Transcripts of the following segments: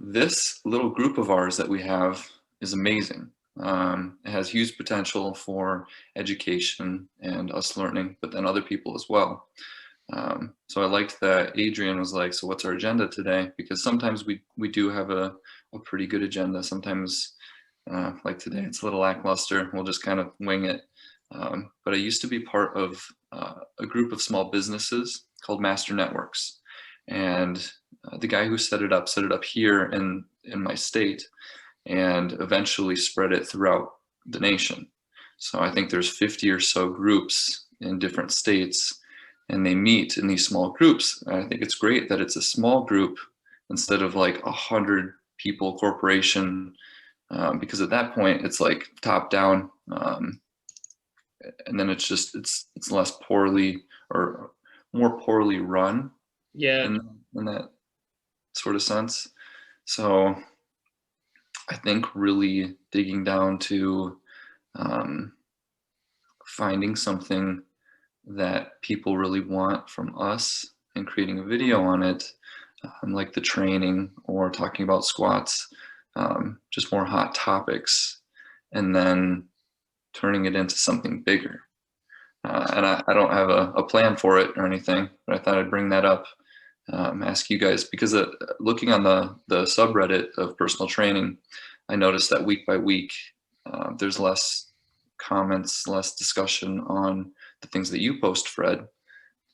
this little group of ours that we have is amazing. It has huge potential for education and us learning, but then other people as well. So I liked that Adrian was like, so what's our agenda today? Because sometimes we do have a pretty good agenda. Sometimes, like today, it's a little lackluster. We'll just kind of wing it. But I used to be part of a group of small businesses called Master Networks. And the guy who set it up here in my state and eventually spread it throughout the nation. So I think there's 50 or so groups in different states, and they meet in these small groups. And I think it's great that it's a small group instead of like 100 people corporation, because at that point it's like top down, and then it's less poorly or more poorly run. Yeah. In that sort of sense. So I think really digging down to finding something that people really want from us and creating a video on it, like the training or talking about squats, just more hot topics, and then turning it into something bigger. And I don't have a plan for it or anything, but I thought I'd bring that up, ask you guys, because looking on the subreddit of personal training, I noticed that week by week, there's less comments, less discussion on the things that you post, Fred.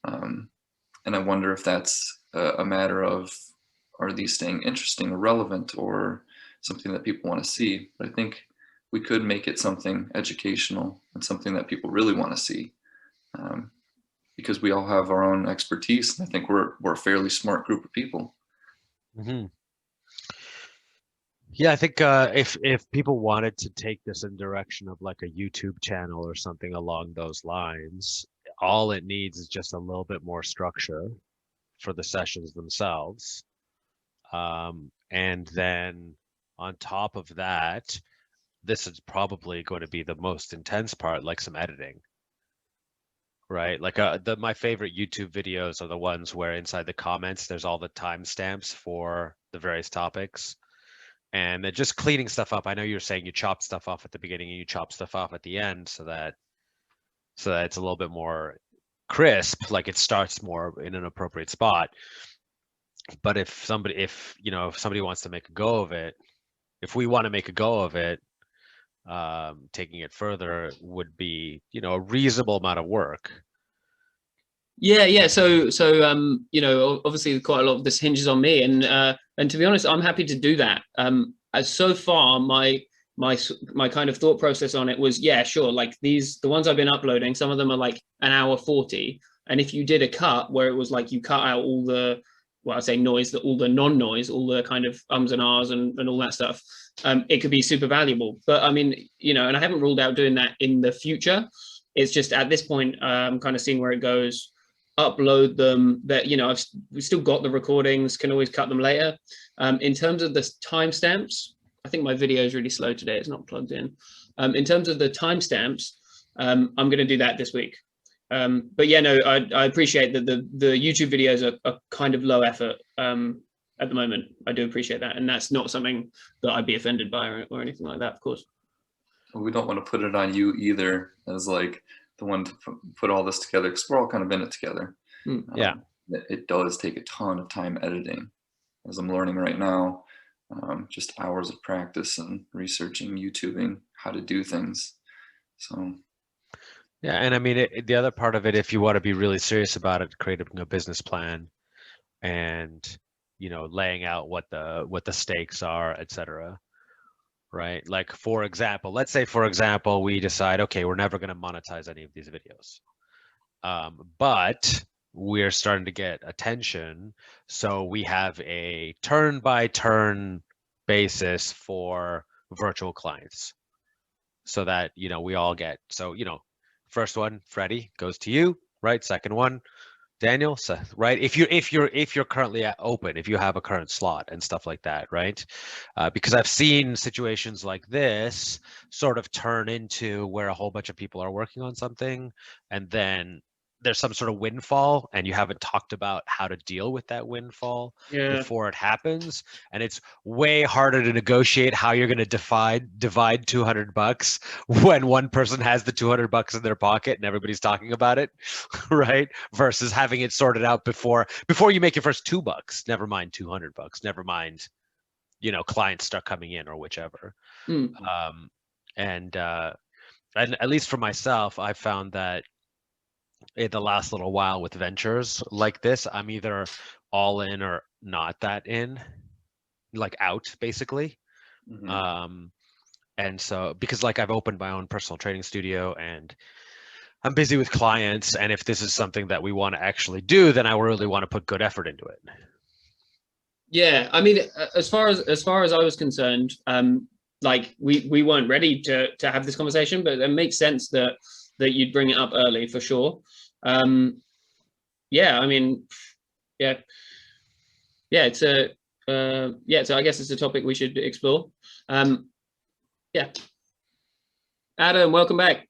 And I wonder if that's a matter of, are these staying interesting or relevant or something that people want to see? But I think we could make it something educational and something that people really want to see, because we all have our own expertise. And I think we're a fairly smart group of people. Mm-hmm. Yeah, I think if people wanted to take this in direction of like a YouTube channel or something along those lines, all it needs is just a little bit more structure for the sessions themselves. And then on top of that, this is probably going to be the most intense part, like some editing. Right, like my favorite YouTube videos are the ones where inside the comments there's all the timestamps for the various topics. And then just cleaning stuff up. I know you're saying you chop stuff off at the beginning and you chop stuff off at the end so that it's a little bit more crisp, like it starts more in an appropriate spot. But if somebody wants to make a go of it, if we want to make a go of it, taking it further would be, a reasonable amount of work. Yeah. So obviously quite a lot of this hinges on me, and to be honest, I'm happy to do that. As so far, my kind of thought process on it was, yeah, sure. Like the ones I've been uploading, some of them are like an hour 40, and if you did a cut where it was like you cut out all the, well, I say noise, all the non-noise, all the kind of ums and ahs and all that stuff, it could be super valuable. But I mean, and I haven't ruled out doing that in the future. It's just at this point, I'm kind of seeing where it goes. Upload them. That we've still got the recordings. Can always cut them later. In terms of the timestamps, I think my video is really slow today. It's not plugged in. In terms of the timestamps, I'm going to do that this week. But yeah, no, I appreciate that the YouTube videos are kind of low effort at the moment. I do appreciate that, and that's not something that I'd be offended by or anything like that, of course. We don't want to put it on you either as like the one to put all this together, because we're all kind of in it together. Yeah. It does take a ton of time editing, as I'm learning right now, just hours of practice and researching, YouTubing how to do things. So yeah, and I mean, the other part of it, if you want to be really serious about it, creating a business plan and laying out what the stakes are, etc. Right? Like, for example, let's say, we decide, okay, we're never going to monetize any of these videos. But we're starting to get attention. So we have a turn-by-turn basis for virtual clients so that, we all get, so, first one, Freddie, goes to you, right? Second one, Daniel, Seth, right? If you're currently open, if you have a current slot and stuff like that, right? Because I've seen situations like this sort of turn into where a whole bunch of people are working on something, and then there's some sort of windfall and you haven't talked about how to deal with that windfall before it happens, and it's way harder to negotiate how you're going to divide $200 when one person has the $200 in their pocket and everybody's talking about it, right? Versus having it sorted out before you make your first $2, never mind $200, never mind, you know, clients start coming in or whichever. And at least for myself, I found that in the last little while with ventures like this, I'm either all in or not that in, like out basically. And so, because like I've opened my own personal training studio and I'm busy with clients, and if this is something that we want to actually do, then I really want to put good effort into it. Yeah, I mean, as far as I was concerned, like we weren't ready to have this conversation, but it makes sense that you'd bring it up early for sure. Yeah, I mean, yeah, it's a yeah, so I guess it's a topic we should explore. Yeah, Adam, welcome back.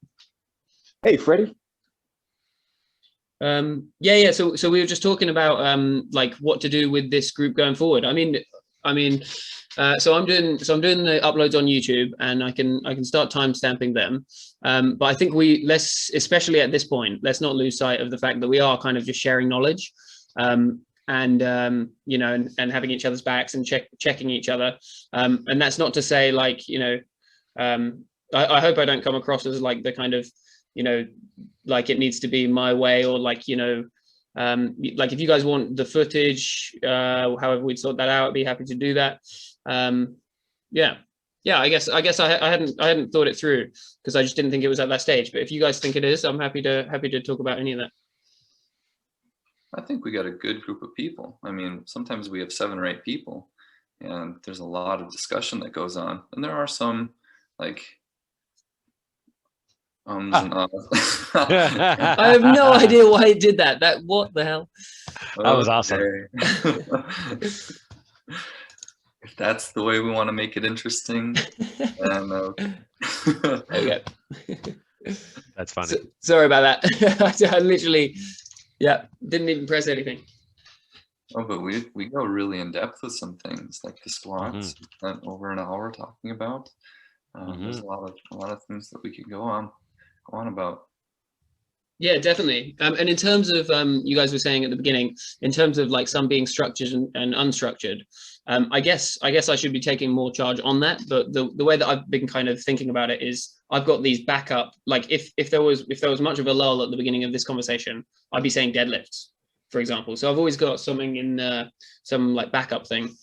Hey, Freddie. Yeah, so we were just talking about like what to do with this group going forward. I mean, so I'm doing the uploads on YouTube, and I can start time stamping them. But I think especially at this point, let's not lose sight of the fact that we are kind of just sharing knowledge, and you know, and having each other's backs and checking each other. And that's not to say, like, you know, I hope I don't come across as like the kind of, you know, like it needs to be my way, or like, you know, like if you guys want the footage, however we'd sort that out, I'd be happy to do that. Yeah, I guess I hadn't thought it through because I just didn't think it was at that stage. But if you guys think it is, I'm happy to talk about any of that. I think we got a good group of people. I mean, sometimes we have 7 or 8 people, and there's a lot of discussion that goes on, and there are some like and I have no idea why it did that. What the hell? That was awesome. If that's the way we want to make it interesting, then okay. That's funny. Sorry about that. I literally, didn't even press anything. Oh, but we go really in depth with some things, like the squats. Spent over an hour talking about. There's a lot of things that we could go on about. Yeah, definitely. And in terms of you guys were saying at the beginning, in terms of like some being structured and unstructured, I guess I should be taking more charge on that. But the way that I've been kind of thinking about it is I've got these backup, like if there was much of a lull at the beginning of this conversation, I'd be saying deadlifts, for example. So I've always got something in some like backup thing.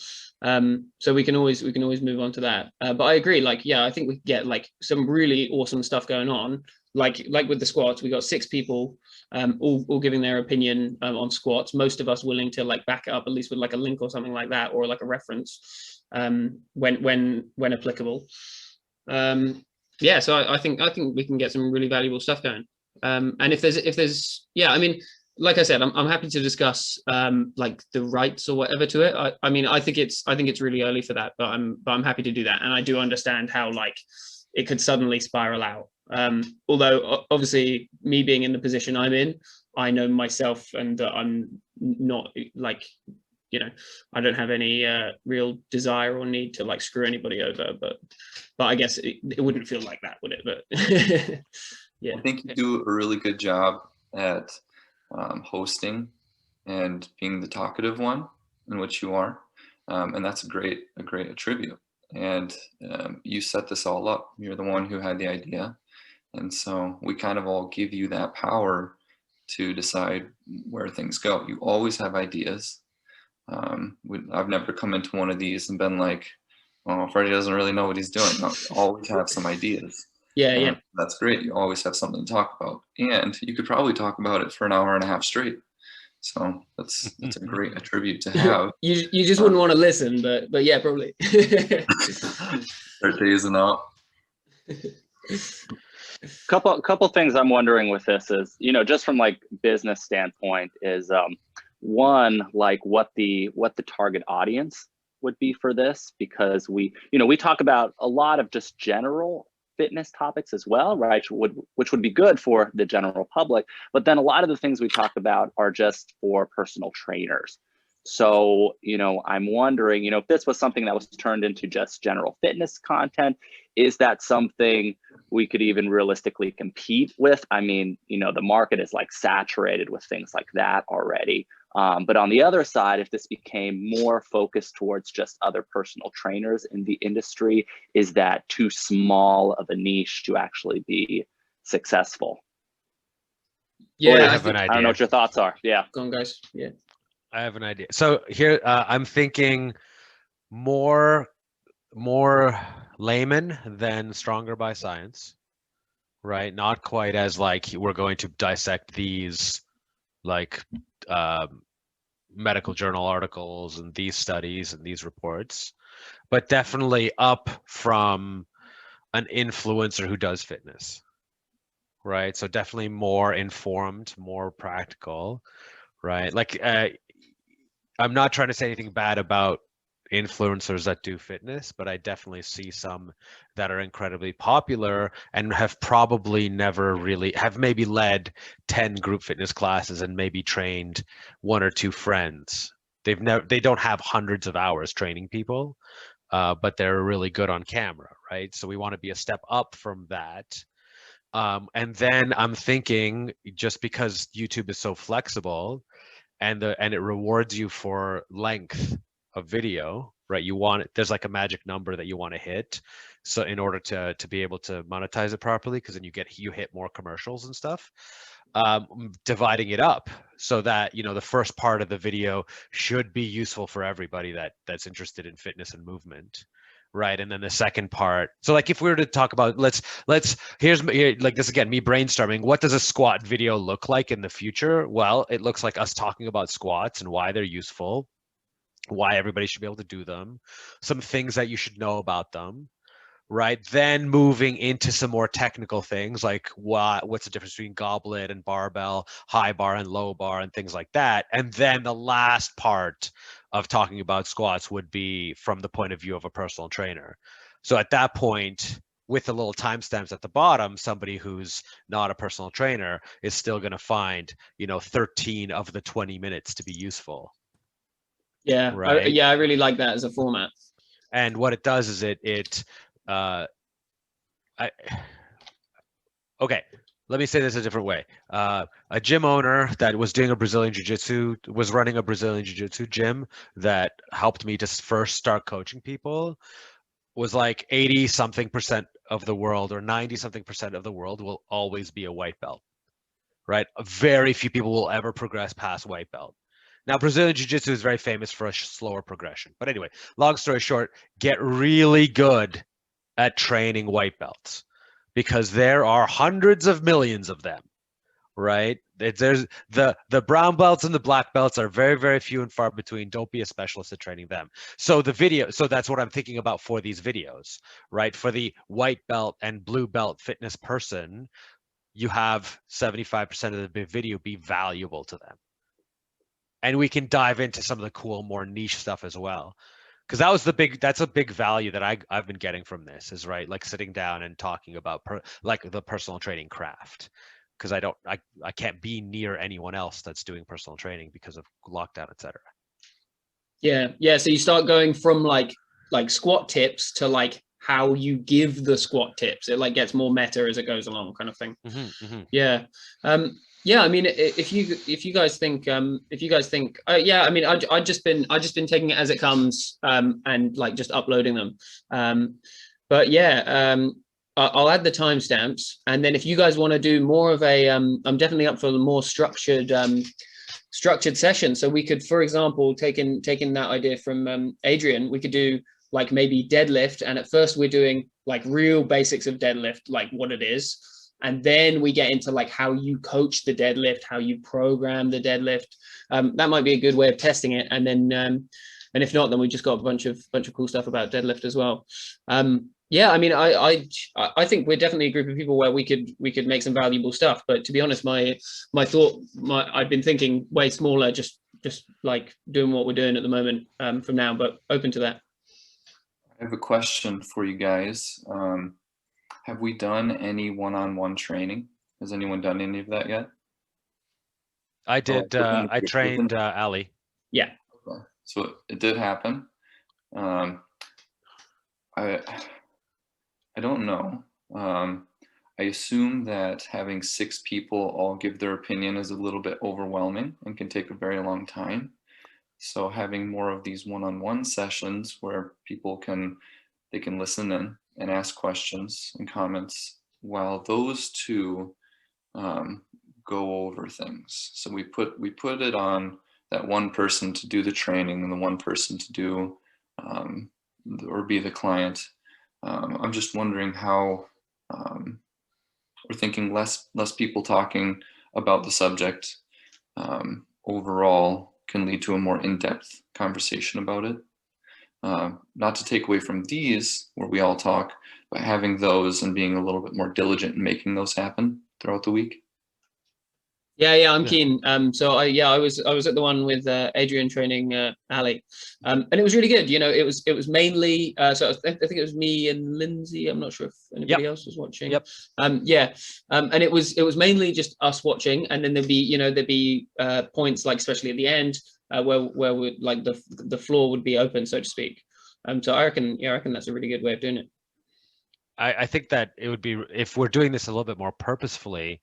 So we can always move on to that. But I agree, like, yeah, I think we get like some really awesome stuff going on. Like with the squats, we got 6 people, all giving their opinion on squats. Most of us willing to like back it up at least with like a link or something like that, or like a reference when applicable. Yeah, so I think we can get some really valuable stuff going. And if there's yeah, I mean, like I said, I'm happy to discuss like the rights or whatever to it. I mean, I think it's really early for that, but I'm happy to do that, and I do understand how like it could suddenly spiral out. Although obviously, me being in the position I'm in, I know myself, and that I'm not like, you know, I don't have any real desire or need to like screw anybody over. But I guess it wouldn't feel like that, would it? But yeah, I think you do a really good job at hosting and being the talkative one, in which you are, and that's a great attribute. And you set this all up. You're the one who had the idea, and so we kind of all give you that power to decide where things go. You always have ideas. I've never come into one of these and been like, "Oh, Freddie doesn't really know what he's doing." No, you always have some ideas. Yeah. That's great. You always have something to talk about, and you could probably talk about it for an hour and a half straight. So that's a great attribute to have. you just wouldn't want to listen, but yeah, probably. Start dazing out. Couple things I'm wondering with this is, you know, just from like business standpoint is one, like what the target audience would be for this, because we talk about a lot of just general fitness topics as well, right? Which would be good for the general public. But then a lot of the things we talk about are just for personal trainers. So, I'm wondering, if this was something that was turned into just general fitness content, is that something we could even realistically compete with? I mean, the market is like saturated with things like that already. But on the other side, if this became more focused towards just other personal trainers in the industry, is that too small of a niche to actually be successful? Yeah, I have an idea. I don't know what your thoughts are. Yeah. Go on, guys. Yeah. I have an idea. So here, I'm thinking more layman than stronger by science, right? Not quite as like we're going to dissect these like medical journal articles and these studies and these reports, but definitely up from an influencer who does fitness, right? So definitely more informed, more practical, right? Like I'm not trying to say anything bad about influencers that do fitness, but I definitely see some that are incredibly popular and have probably never really have maybe led 10 group fitness classes and maybe trained one or two friends. They don't have hundreds of hours training people, but they're really good on camera, right? So we want to be a step up from that. And then I'm thinking, just because YouTube is so flexible, and it rewards you for length of video, right? There's like a magic number that you want to hit, so in order to be able to monetize it properly, because then you hit more commercials and stuff. Dividing it up so that the first part of the video should be useful for everybody that's interested in fitness and movement, right? And then the second part, so like if we were to talk about, here's like this again, me brainstorming, what does a squat video look like in the future? Well, it looks like us talking about squats and why they're useful, why everybody should be able to do them, some things that you should know about them, right? Then moving into some more technical things like what's the difference between goblet and barbell, high bar and low bar, and things like that. And then the last part of talking about squats would be from the point of view of a personal trainer. So at that point, with the little timestamps at the bottom, somebody who's not a personal trainer is still going to find 13 of the 20 minutes to be useful. Yeah, right? I really like that as a format. And what it does is okay, let me say this a different way. A gym owner that was doing was running a Brazilian Jiu-Jitsu gym that helped me to first start coaching people, was like 80 something percent of the world or 90 something percent of the world will always be a white belt, right? Very few people will ever progress past white belt. Now, Brazilian Jiu-Jitsu is very famous for a slower progression. But anyway, long story short, get really good at training white belts, because there are hundreds of millions of them, right? There's the brown belts and the black belts are very, very few and far between. Don't be a specialist at training them. So that's what I'm thinking about for these videos, right? For the white belt and blue belt fitness person, you have 75% of the video be valuable to them. And we can dive into some of the cool, more niche stuff as well. Because that's a big value that I've been getting from this, is right, like sitting down and talking about like the personal training craft. Because I can't be near anyone else that's doing personal training because of lockdown, etc. Yeah. So you start going from like squat tips to like how you give the squat tips. It like gets more meta as it goes along, kind of thing. Mm-hmm, mm-hmm. Yeah. Yeah, I mean, if you guys think, yeah, I mean, I've just been taking it as it comes, and like just uploading them. But yeah, I'll add the timestamps, and then if you guys want to do more of a, I'm definitely up for the more structured session. So we could, for example, taking that idea from Adrian, we could do like maybe deadlift, and at first we're doing like real basics of deadlift, like what it is. And then we get into like how you coach the deadlift, how you program the deadlift. That might be a good way of testing it. And then, and if not, then we just got a bunch of cool stuff about deadlift as well. Yeah, I mean, I think we're definitely a group of people where we could make some valuable stuff. But to be honest, I've been thinking way smaller, just like doing what we're doing at the moment from now. But open to that. I have a question for you guys. Have we done any one-on-one training? Has anyone done any of that yet? I did. I trained Ali. Yeah. Okay. So it did happen. I don't know. I assume that having 6 people all give their opinion is a little bit overwhelming and can take a very long time. So having more of these one-on-one sessions where people can listen in and ask questions and comments while those two go over things. So we put it on that one person to do the training and the one person to do or be the client. I'm just wondering how we're thinking less people talking about the subject overall can lead to a more in-depth conversation about it. Not to take away from these where we all talk, but having those and being a little bit more diligent in making those happen throughout the week. Yeah, I'm keen. So I was at the one with Adrian training Ali, and it was really good. You know, it was mainly so I think it was me and Lindsay. I'm not sure if anybody else was watching. Yep. And it was mainly just us watching, and then there'd be points like especially at the end where we like the floor would be open, so to speak. So I reckon that's a really good way of doing it. I think that it would be, if we're doing this a little bit more purposefully,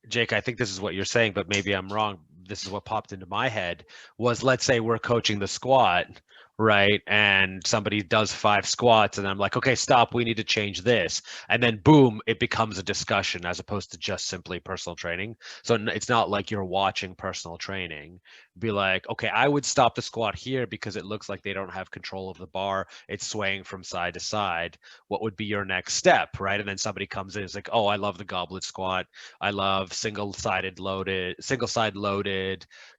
Jake, I think this is what you're saying, but maybe I'm wrong. This is what popped into my head was, let's say we're coaching the squat, right? And somebody does 5 squats and I'm like, okay, stop, we need to change this. And then boom, it becomes a discussion as opposed to just simply personal training. So it's not like you're watching personal training. Be like, okay, I would stop the squat here because it looks like they don't have control of the bar. It's swaying from side to side. What would be your next step, right? And then somebody comes in, it's like, oh, I love the goblet squat. I love single side loaded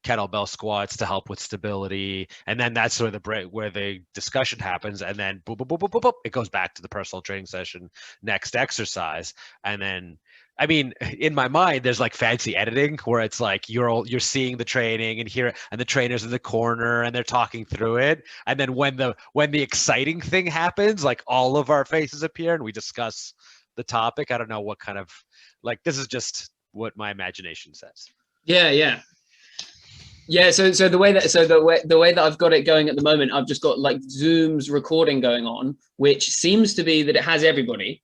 kettlebell squats to help with stability. And then that's where the discussion happens. And then boop, boop, boop, boop, boop, boop, it goes back to the personal training session, next exercise. And then, I mean, in my mind, there's like fancy editing where it's like you're seeing the training and the trainer's in the corner and they're talking through it. And then when the exciting thing happens, like all of our faces appear and we discuss the topic. I don't know what kind of, like, this is just what my imagination says. Yeah. So the way that I've got it going at the moment, I've just got like Zoom's recording going on, which seems to be that it has everybody.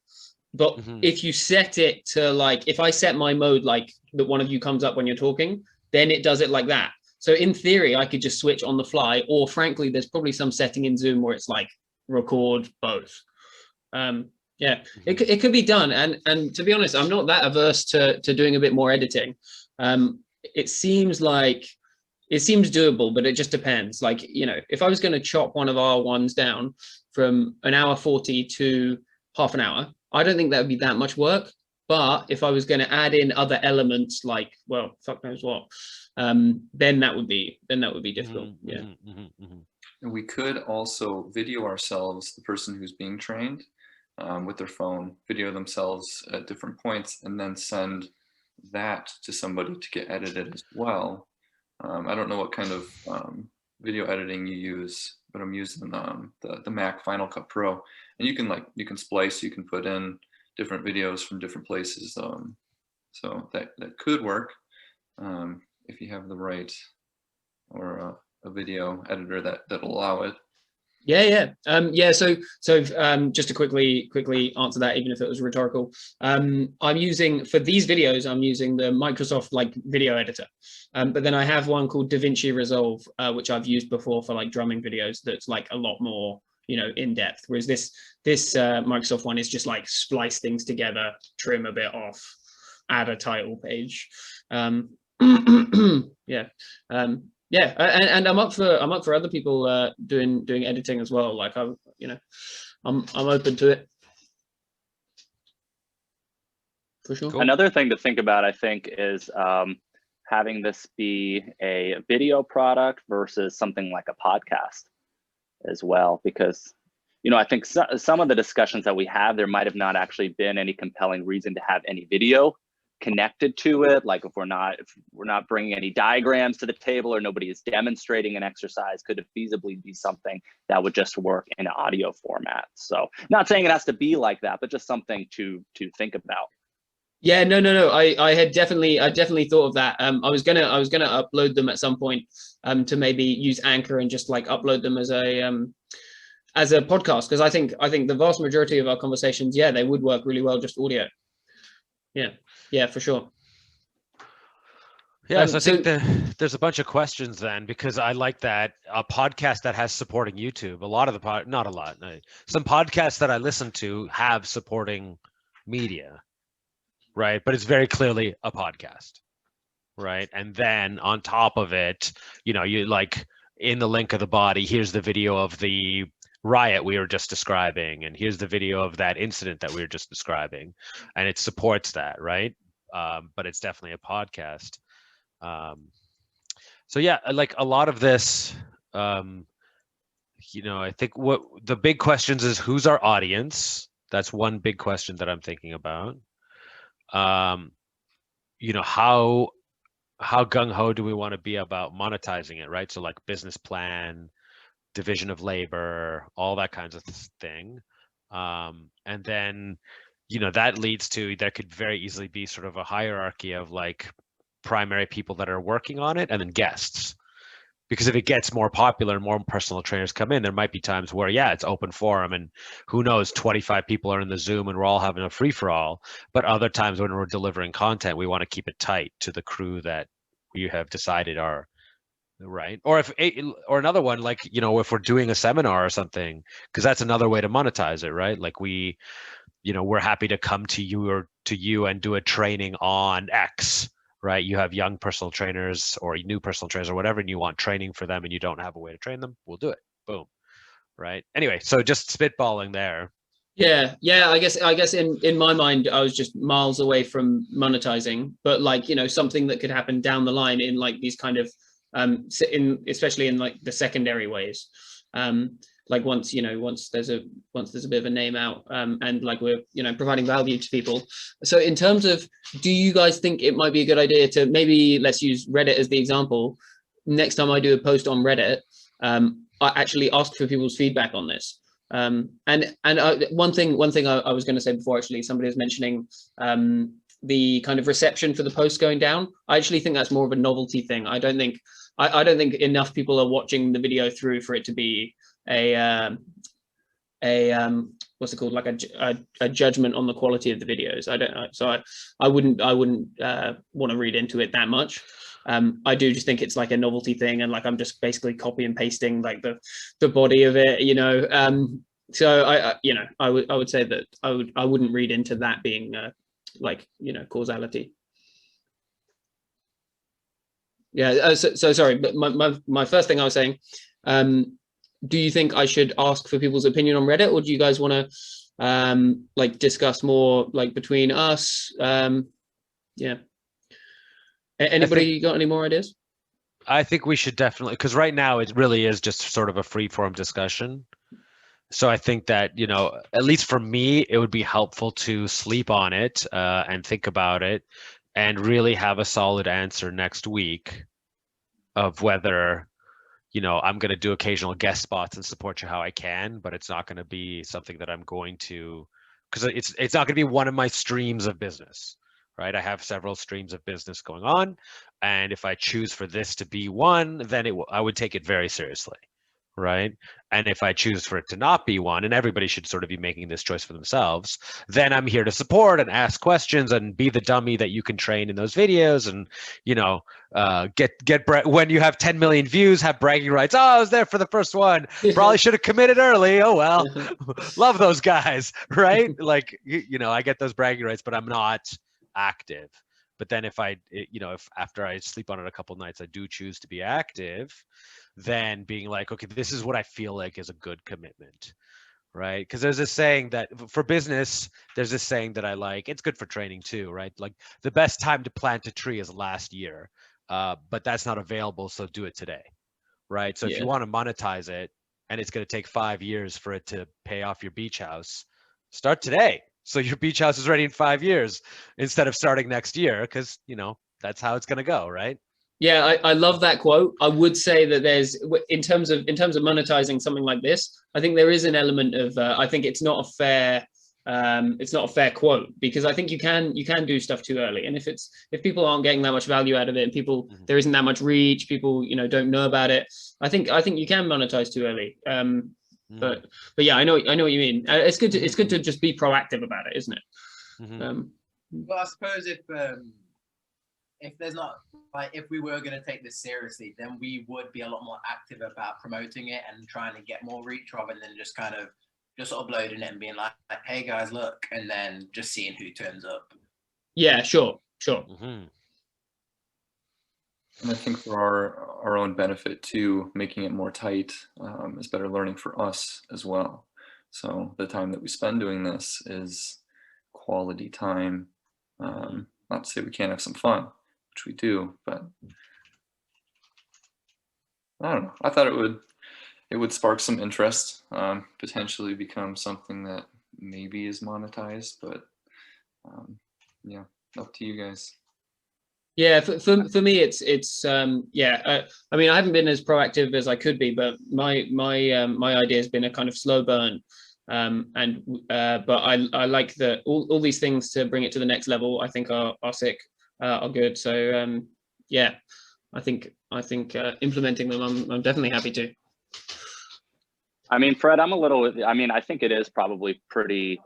But if you set it to like, if I set my mode like that one of you comes up when you're talking, then it does it like that. So in theory, I could just switch on the fly, or frankly, there's probably some setting in Zoom where it's like record both. It could be done. And to be honest, I'm not that averse to doing a bit more editing. It seems doable, but it just depends. Like, you know, if I was going to chop one of our ones down from an hour 40 to half an hour, I don't think that would be that much work. But if I was going to add in other elements, like, well, fuck knows what, then that would be difficult. And we could also video ourselves, the person who's being trained, with their phone, video themselves at different points, and then send that to somebody to get edited as well. I don't know what kind of video editing you use, but I'm using the Mac Final Cut Pro, and you can splice, you can put in different videos from different places, so that could work if you have the right or a video editor that'll allow it. So just to quickly answer that, even if it was rhetorical, I'm using, for these videos, I'm using the Microsoft like video editor, but then I have one called DaVinci Resolve, which I've used before for like drumming videos. That's like a lot more, you know, in depth. Whereas this Microsoft one is just like splice things together, trim a bit off, add a title page. And I'm up for other people doing editing as well. Like I'm open to it for sure. Cool. Another thing to think about, I think, is having this be a video product versus something like a podcast as well, because, you know, I think some of the discussions that we have, there might have not actually been any compelling reason to have any video connected to it, like if we're not bringing any diagrams to the table or nobody is demonstrating an exercise, could it feasibly be something that would just work in audio format? So not saying it has to be like that, but just something to think about. Yeah, no. I definitely thought of that. I was gonna upload them at some point, to maybe use Anchor and just like upload them as a podcast, because I think the vast majority of our conversations, yeah, they would work really well just audio. Yeah, for sure. Yeah, so I think there's a bunch of questions then, because I like that a podcast that has supporting YouTube. A lot of not a lot. Some podcasts that I listen to have supporting media, right? But it's very clearly a podcast, right? And then on top of it, you like in the link of the body, here's the video of the riot we were just describing, and here's the video of that incident that we were just describing, and it supports that, right? But it's definitely a podcast. So yeah, like a lot of this, I think what the big questions is, who's our audience? That's one big question that I'm thinking about. How gung-ho do we want to be about monetizing it, right? So like business plan, division of labor, all that kinds of thing. And then, that leads to, there could very easily be sort of a hierarchy of like primary people that are working on it and then guests. Because if it gets more popular and more personal trainers come in, there might be times where, yeah, it's open forum and who knows, 25 people are in the Zoom and we're all having a free-for-all. But other times when we're delivering content, we want to keep it tight to the crew that we have decided are right. Or another one, like, if we're doing a seminar or something, because that's another way to monetize it, right? Like we're happy to come to you and do a training on X. Right, you have young personal trainers or new personal trainers or whatever, and you want training for them and you don't have a way to train them, we'll do it. Boom. Right. Anyway, so just spitballing there. Yeah. I guess in my mind, I was just miles away from monetizing, but like, something that could happen down the line in like these kind of, especially in like the secondary ways. Like once there's a bit of a name out, and like we're providing value to people. So in terms of, do you guys think it might be a good idea to maybe, let's use Reddit as the example, next time I do a post on Reddit, I actually ask for people's feedback on this. And one thing I was going to say before, actually, somebody was mentioning the kind of reception for the post going down. I actually think that's more of a novelty thing. I don't think enough people are watching the video through for it to be a what's it called, like a judgment on the quality of the videos. I wouldn't want to read into it that much. I do just think it's like a novelty thing, and like I'm just basically copy and pasting like the body of it, so I would say that I wouldn't read into that being causality. Yeah. So sorry, but my first thing I was saying, do you think I should ask for people's opinion on Reddit, or do you guys want to discuss more like between us? Yeah. Anybody got any more ideas? I think we should definitely, because right now it really is just sort of a free form discussion. So I think that, at least for me, it would be helpful to sleep on it and think about it and really have a solid answer next week of whether, I'm going to do occasional guest spots and support you how I can, but it's not going to be something that I'm going to, because it's not going to be one of my streams of business, right? I have several streams of business going on, and if I choose for this to be one, then I would take it very seriously, right? And if I choose for it to not be one, and everybody should sort of be making this choice for themselves, then I'm here to support and ask questions and be the dummy that you can train in those videos, and when you have 10 million views, have bragging rights. Oh, I was there for the first one. Probably should have committed early. Oh well, love those guys, right? Like I get those bragging rights, but I'm not active. But then if after I sleep on it a couple nights, I do choose to be active, then being like, okay, this is what I feel like is a good commitment, right? Because there's this saying that for business, there's this saying that I like, it's good for training too, right? Like the best time to plant a tree is last year, but that's not available, so do it today, right? So if you want to monetize it and it's going to take 5 years for it to pay off your beach house, start today, So your beach house is ready in 5 years instead of starting next year, because that's how it's going to go, right? Yeah, I love that quote. I would say that there's, in terms of monetizing something like this, I think there is an element of I think it's not a fair quote, because I think you can do stuff too early, and if people aren't getting that much value out of it, and people there isn't that much reach, people don't know about it, I think you can monetize too early. But yeah, I know what you mean. It's good to just be proactive about it, isn't it? Well, I suppose if there's not, like, if we were going to take this seriously, then we would be a lot more active about promoting it and trying to get more reach, rather than just kind of just uploading it and being like, hey guys, look, and then just seeing who turns up. Yeah, sure. And I think for our own benefit too, making it more tight is better learning for us as well. So the time that we spend doing this is quality time. Not to say we can't have some fun, which we do, but I don't know. I thought it would spark some interest, potentially become something that maybe is monetized, but yeah, up to you guys. Yeah, for me, it's yeah. I mean, I haven't been as proactive as I could be, but my idea has been a kind of slow burn, but I like that all these things to bring it to the next level, I think are sick, are good. So yeah, I think implementing them, I'm definitely happy to. I mean, Fred, I think it is probably pretty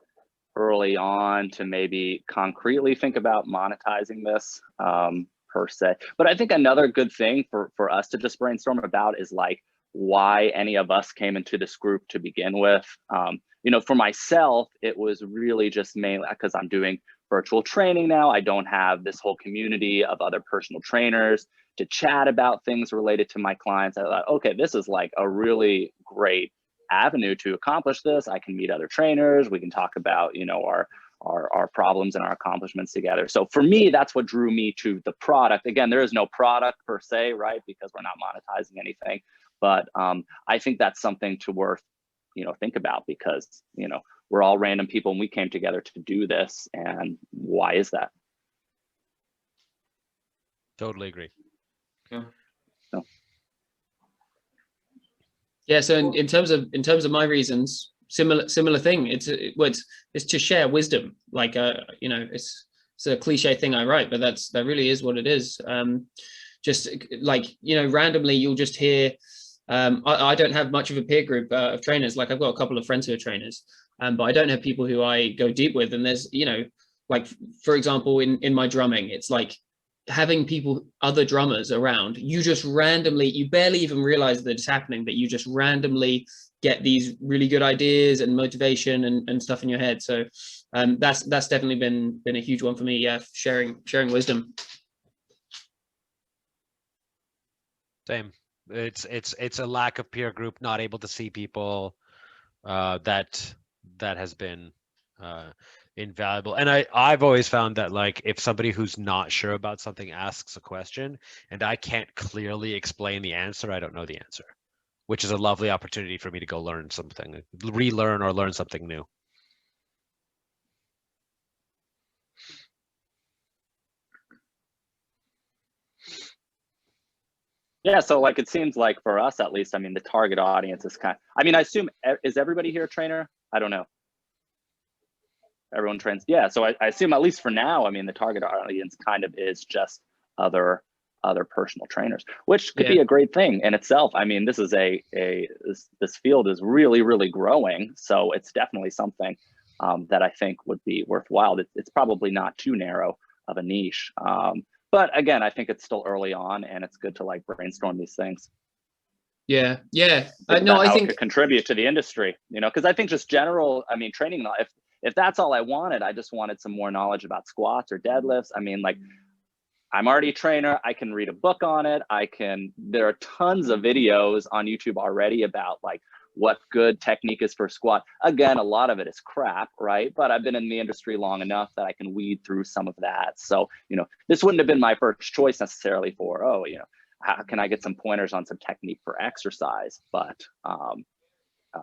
early on to maybe concretely think about monetizing this per se. But I think another good thing for us to just brainstorm about is like why any of us came into this group to begin with. For myself, it was really just mainly because I'm doing virtual training now. I don't have this whole community of other personal trainers to chat about things related to my clients. I thought, okay, this is like a really great avenue to accomplish this. I can meet other trainers. We can talk about, our problems and our accomplishments together. So for me, that's what drew me to the product. Again, there is no product per se, right? Because we're not monetizing anything. But I think that's something to worth, think about, because, we're all random people and we came together to do this. And why is that? Totally agree. Yeah. Yeah, so in terms of my reasons, similar thing. It's to share wisdom. Like it's a cliche thing I write, but that really is what it is. Just like randomly you'll just hear. I don't have much of a peer group of trainers. Like I've got a couple of friends who are trainers, but I don't have people who I go deep with. And there's like for example in my drumming, it's like having other drummers around, you just randomly, you barely even realize that it's happening, but you just randomly get these really good ideas and motivation and stuff in your head. So that's definitely been a huge one for me. Yeah, sharing wisdom. Same. It's a lack of peer group, not able to see people, that has been invaluable. And I've always found that, like, if somebody who's not sure about something asks a question and I can't clearly explain the answer, I don't know the answer, which is a lovely opportunity for me to go learn something, relearn or learn something new. Yeah, so like it seems like for us at least, I mean, the target audience is I assume, is everybody here a trainer? I don't know. Everyone trains. Yeah, so I assume at least for now, I mean, the target audience kind of is just other personal trainers, which could be a great thing in itself. I mean, this is this field is really, really growing. So it's definitely something that I think would be worthwhile. It's probably not too narrow of a niche. But again, I think it's still early on and it's good to like brainstorm these things. Yeah. I think it could contribute to the industry, because I think just general, I mean, training, if that's all I wanted, I just wanted some more knowledge about squats or deadlifts. I mean, like, I'm already a trainer. I can read a book on it. There are tons of videos on YouTube already about like what good technique is for squat. Again, a lot of it is crap, right? But I've been in the industry long enough that I can weed through some of that. So, this wouldn't have been my first choice necessarily for, how can I get some pointers on some technique for exercise? But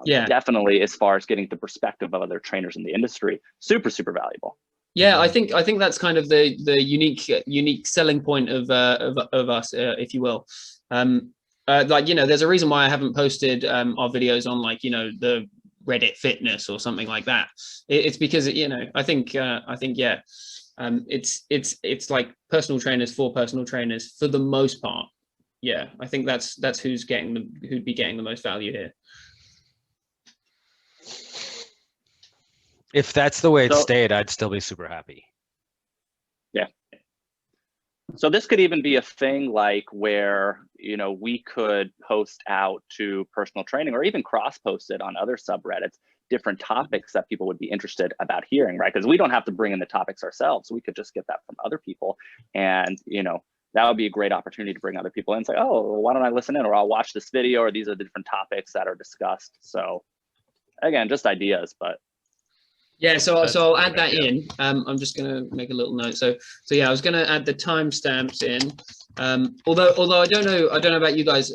Yeah. Definitely, as far as getting the perspective of other trainers in the industry, super, super valuable. Yeah, I think that's kind of the unique selling point of us, if you will. Like, you know, there's a reason why I haven't posted our videos on, like, you know, the Reddit fitness or something like that. It's because, you know, I think yeah, it's like personal trainers for personal trainers for the most part. Yeah, I think that's who'd be getting the most value here. If that's the way it stayed, I'd still be super happy. Yeah. So this could even be a thing like where, you know, we could post out to personal training or even cross post it on other subreddits, different topics that people would be interested about hearing, right? Because we don't have to bring in the topics ourselves. We could just get that from other people. And, you know, that would be a great opportunity to bring other people in and say, oh, well, why don't I listen in, or I'll watch this video, or these are the different topics that are discussed. So again, just ideas, but. Yeah, so I'll add that in. I'm just gonna make a little note. So yeah, I was gonna add the timestamps in. Although I don't know about you guys.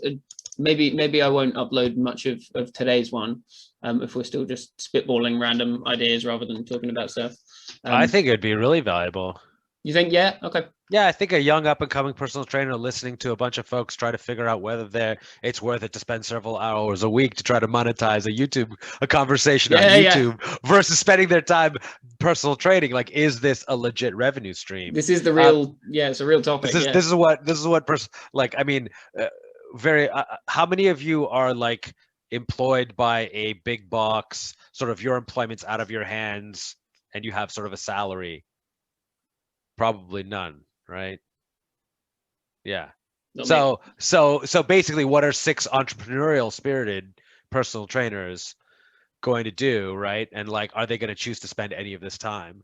Maybe I won't upload much of today's one. If we're still just spitballing random ideas rather than talking about stuff. I think it'd be really valuable. You think? Yeah. Okay. Yeah, I think a young up and coming personal trainer listening to a bunch of folks try to figure out whether it's worth it to spend several hours a week to try to monetize a conversation on YouTube versus spending their time personal training. Like, is this a legit revenue stream? This is the real, it's a real topic. This is what like, I mean, how many of you are like employed by a big box, sort of your employment's out of your hands and you have sort of a salary? Probably none. Right. Yeah. So basically, what are 6 entrepreneurial spirited personal trainers going to do? Right. And like, are they going to choose to spend any of this time?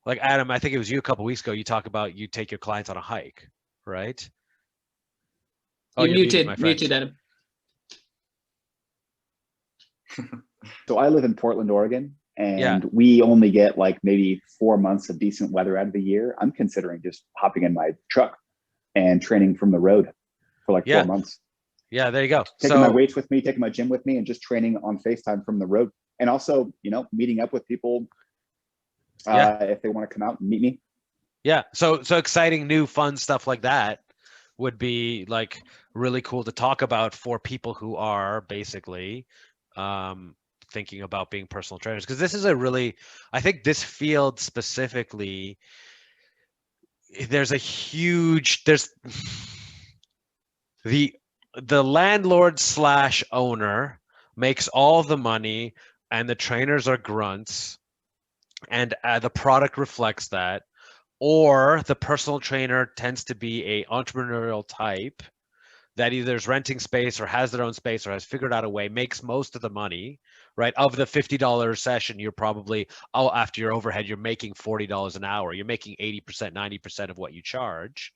Like, Adam, I think it was you a couple of weeks ago, you talk about you take your clients on a hike, right? Oh, you're muted, Adam. So I live in Portland, Oregon. And we only get like maybe 4 months of decent weather out of the year. I'm considering just hopping in my truck and training from the road for like 4 months. Yeah, there you go. Taking my weights with me, taking my gym with me, and just training on FaceTime from the road. And also, you know, meeting up with people if they want to come out and meet me. Yeah. So exciting, new, fun stuff like that would be like really cool to talk about for people who are basically thinking about being personal trainers, because this is I think this field specifically, there's the landlord / owner makes all the money and the trainers are grunts, and the product reflects that, or the personal trainer tends to be a entrepreneurial type that either is renting space or has their own space or has figured out a way, makes most of the money, right? Of the $50 session, you're probably, after your overhead, you're making $40 an hour. You're making 80%, 90% of what you charge.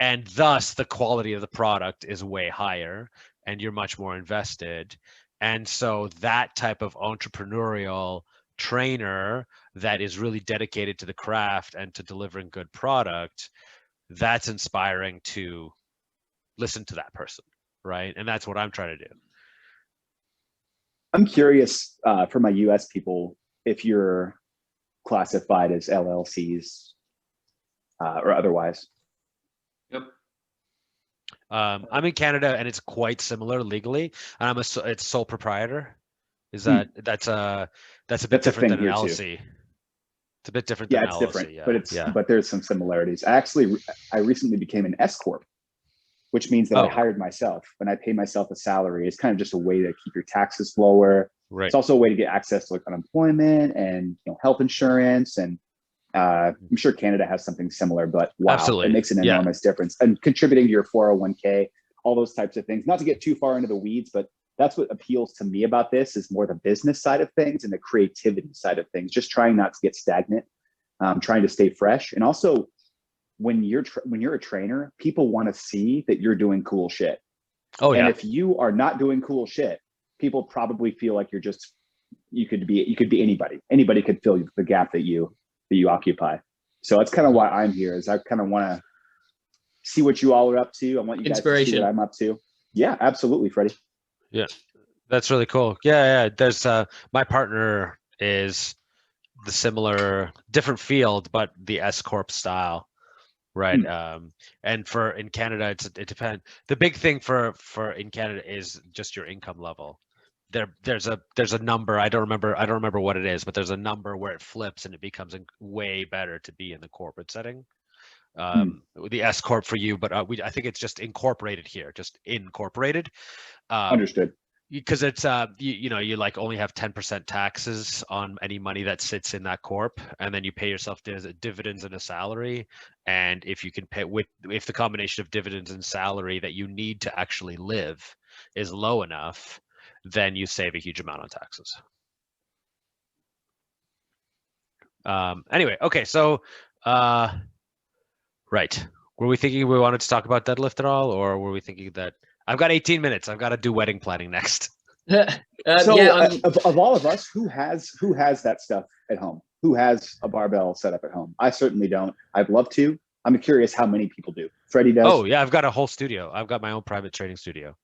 And thus the quality of the product is way higher and you're much more invested. And so that type of entrepreneurial trainer that is really dedicated to the craft and to delivering good product, that's inspiring to listen to that person, right? And that's what I'm trying to do. I'm curious for my US people, if you're classified as LLCs or otherwise. Yep. I'm in Canada and it's quite similar legally, and it's sole proprietor. Is that's a bit different than an LLC? It's a bit different than an LLC. Different, but there's some similarities. I recently became an S Corp, which means that I hired myself and I pay myself a salary. It's kind of just a way to keep your taxes lower. Right. It's also a way to get access to like unemployment and health insurance. And I'm sure Canada has something similar, but wow, Absolutely. It makes an enormous difference. And contributing to your 401k, all those types of things. Not to get too far into the weeds, but that's what appeals to me about this is more the business side of things and the creativity side of things. Just trying not to get stagnant, trying to stay fresh, and also when you're a trainer, people want to see that you're doing cool shit. Oh, and if you are not doing cool shit, people probably feel like you could be anybody. Anybody could fill the gap that you occupy. So that's kind of why I'm here, is I kind of want to see what you all are up to. I want you guys to see what I'm up to. Yeah, absolutely, Freddie. Yeah. That's really cool. Yeah, yeah. There's my partner is the similar, different field, but the S corp style, right? And for in Canada, it depends. The big thing for in Canada is just your income level. There's a number, I don't remember what it is, but there's a number where it flips and it becomes way better to be in the corporate setting. The S corp for you, but I think it's just incorporated here, just incorporated. Understood. Because it's you know, you like only have 10% taxes on any money that sits in that corp, and then you pay yourself dividends and a salary. And if you can pay if the combination of dividends and salary that you need to actually live is low enough, then you save a huge amount on taxes. Anyway, okay, so right, were we thinking we wanted to talk about deadlift at all, or were we thinking that I've got 18 minutes, I've got to do wedding planning next? So of all of us, who has that stuff at home? Who has a barbell set up at home? I certainly don't. I'd love to. I'm curious how many people do. Freddie does. Oh yeah, I've got a whole studio. I've got my own private training studio.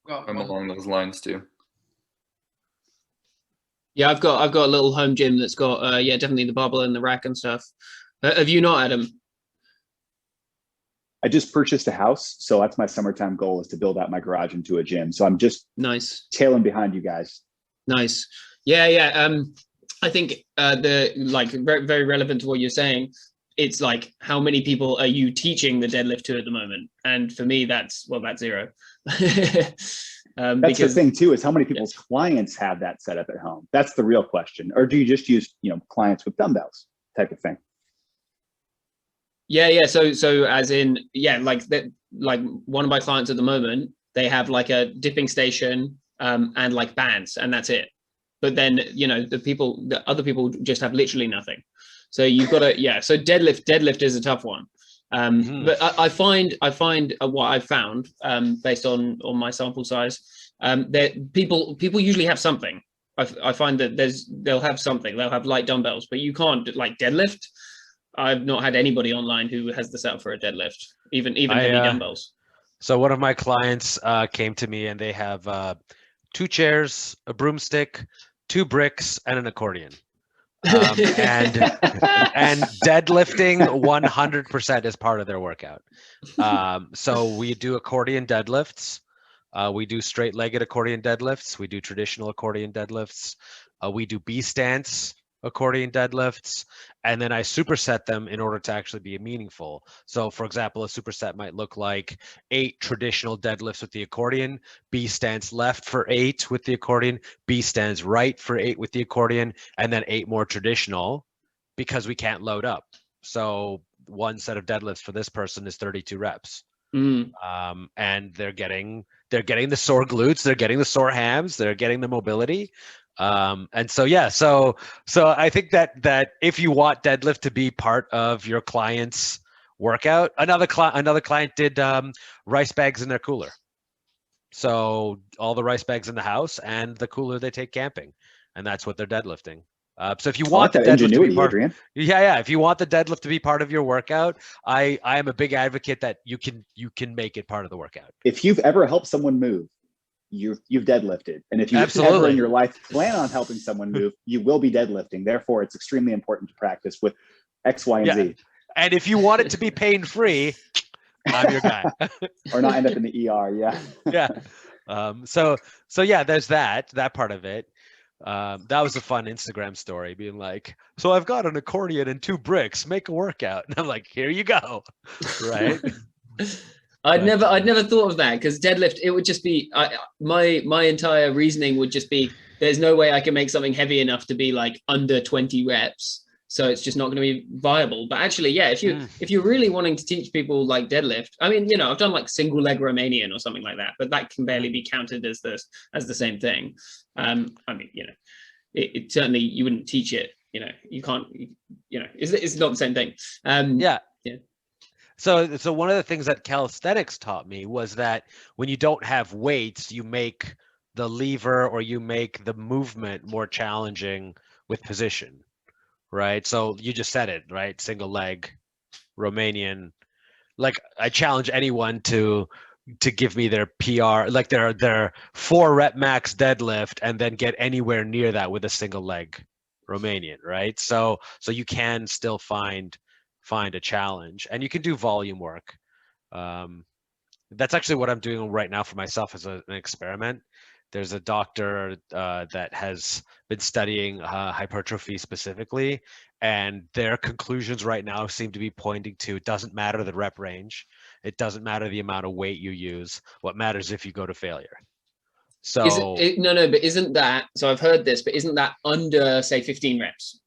I'm along those lines too. Yeah, I've got a little home gym that's got yeah, definitely the barbell and the rack and stuff. Have you not, Adam? I just purchased a house, so that's my summertime goal, is to build out my garage into a gym. So I'm just nice tailing behind you guys. Nice. Yeah, yeah. I think the like very, very relevant to what you're saying. It's like, how many people are you teaching the deadlift to at the moment? And for me, that's zero. That's because the thing too, is how many people's clients have that set up at home? That's the real question. Or do you just use, you know, clients with dumbbells type of thing? Yeah. So as in, yeah, like that, like one of my clients at the moment, they have like a dipping station and like bands, and that's it. But then, you know, the other people just have literally nothing. So you've got to, yeah. So deadlift is a tough one. But I find what I've found based on my sample size, that people usually have something. I find that they'll have something. They'll have light dumbbells, but you can't like deadlift. I've not had anybody online who has the setup for a deadlift, even heavy dumbbells. So one of my clients came to me and they have 2 chairs, a broomstick, 2 bricks, and an accordion. And deadlifting 100% is part of their workout. So we do accordion deadlifts. We do straight-legged accordion deadlifts. We do traditional accordion deadlifts. We do B-stance accordion deadlifts, and then I superset them in order to actually be meaningful. So for example, a superset might look like 8 traditional deadlifts with the accordion, B stands left for 8 with the accordion, B stands right for 8 with the accordion, and then 8 more traditional, because we can't load up. So one set of deadlifts for this person is 32 reps. And they're getting the sore glutes, they're getting the sore hams, they're getting the mobility. And so, yeah, so I think that if you want deadlift to be part of your client's workout, another client did rice bags in their cooler. So all the rice bags in the house and the cooler they take camping, and that's what they're deadlifting. So if you want the deadlift to be part, if you want the deadlift to be part of your workout, I am a big advocate that you can make it part of the workout. If you've ever helped someone move, you've deadlifted. And if you ever in your life plan on helping someone move, you will be deadlifting. Therefore, it's extremely important to practice with X, Y, and Z. And if you want it to be pain-free, I'm your guy. Or not end up in the ER, yeah. So yeah, there's that part of it. That was a fun Instagram story, being like, so I've got an accordion and 2 bricks, make a workout. And I'm like, here you go. Right. I'd never thought of that, because deadlift, it would just be my entire reasoning would just be, there's no way I can make something heavy enough to be like under 20 reps, so it's just not going to be viable. But actually, yeah, if you're really wanting to teach people like deadlift, I mean, you know, I've done like single leg Romanian or something like that, but that can barely be counted as the same thing. I mean, you know, it certainly, you wouldn't teach it. You know, you can't. You know, it's not the same thing. Yeah. So one of the things that calisthenics taught me was that when you don't have weights, you make the lever or you make the movement more challenging with position, right? So you just said it, right? Single leg, Romanian. Like, I challenge anyone to to give me their PR, like their 4 rep max deadlift, and then get anywhere near that with a single leg Romanian, right? So you can still find a challenge, and you can do volume work. That's actually what I'm doing right now for myself as an experiment. There's a doctor that has been studying hypertrophy specifically, and their conclusions right now seem to be pointing to it doesn't matter the rep range, it doesn't matter the amount of weight you use. What matters if you go to failure. So no, but isn't that, so I've heard this, but isn't that under, say, 15 reps?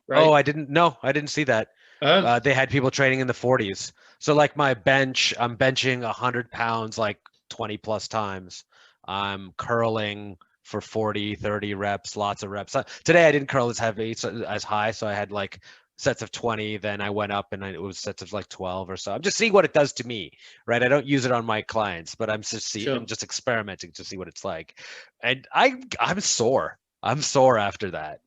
Right? Oh, I didn't see that. They had people training in the 40s. So like my bench, I'm benching 100 pounds like 20 plus times. I'm curling for 40, 30 reps, lots of reps. Today I didn't curl as heavy, as high, so I had like sets of 20, then I went up and it was sets of like 12 or so. I'm just seeing what it does to me, right? I don't use it on my clients, but I'm just experimenting to see what it's like. And I'm sore. I'm sore after that.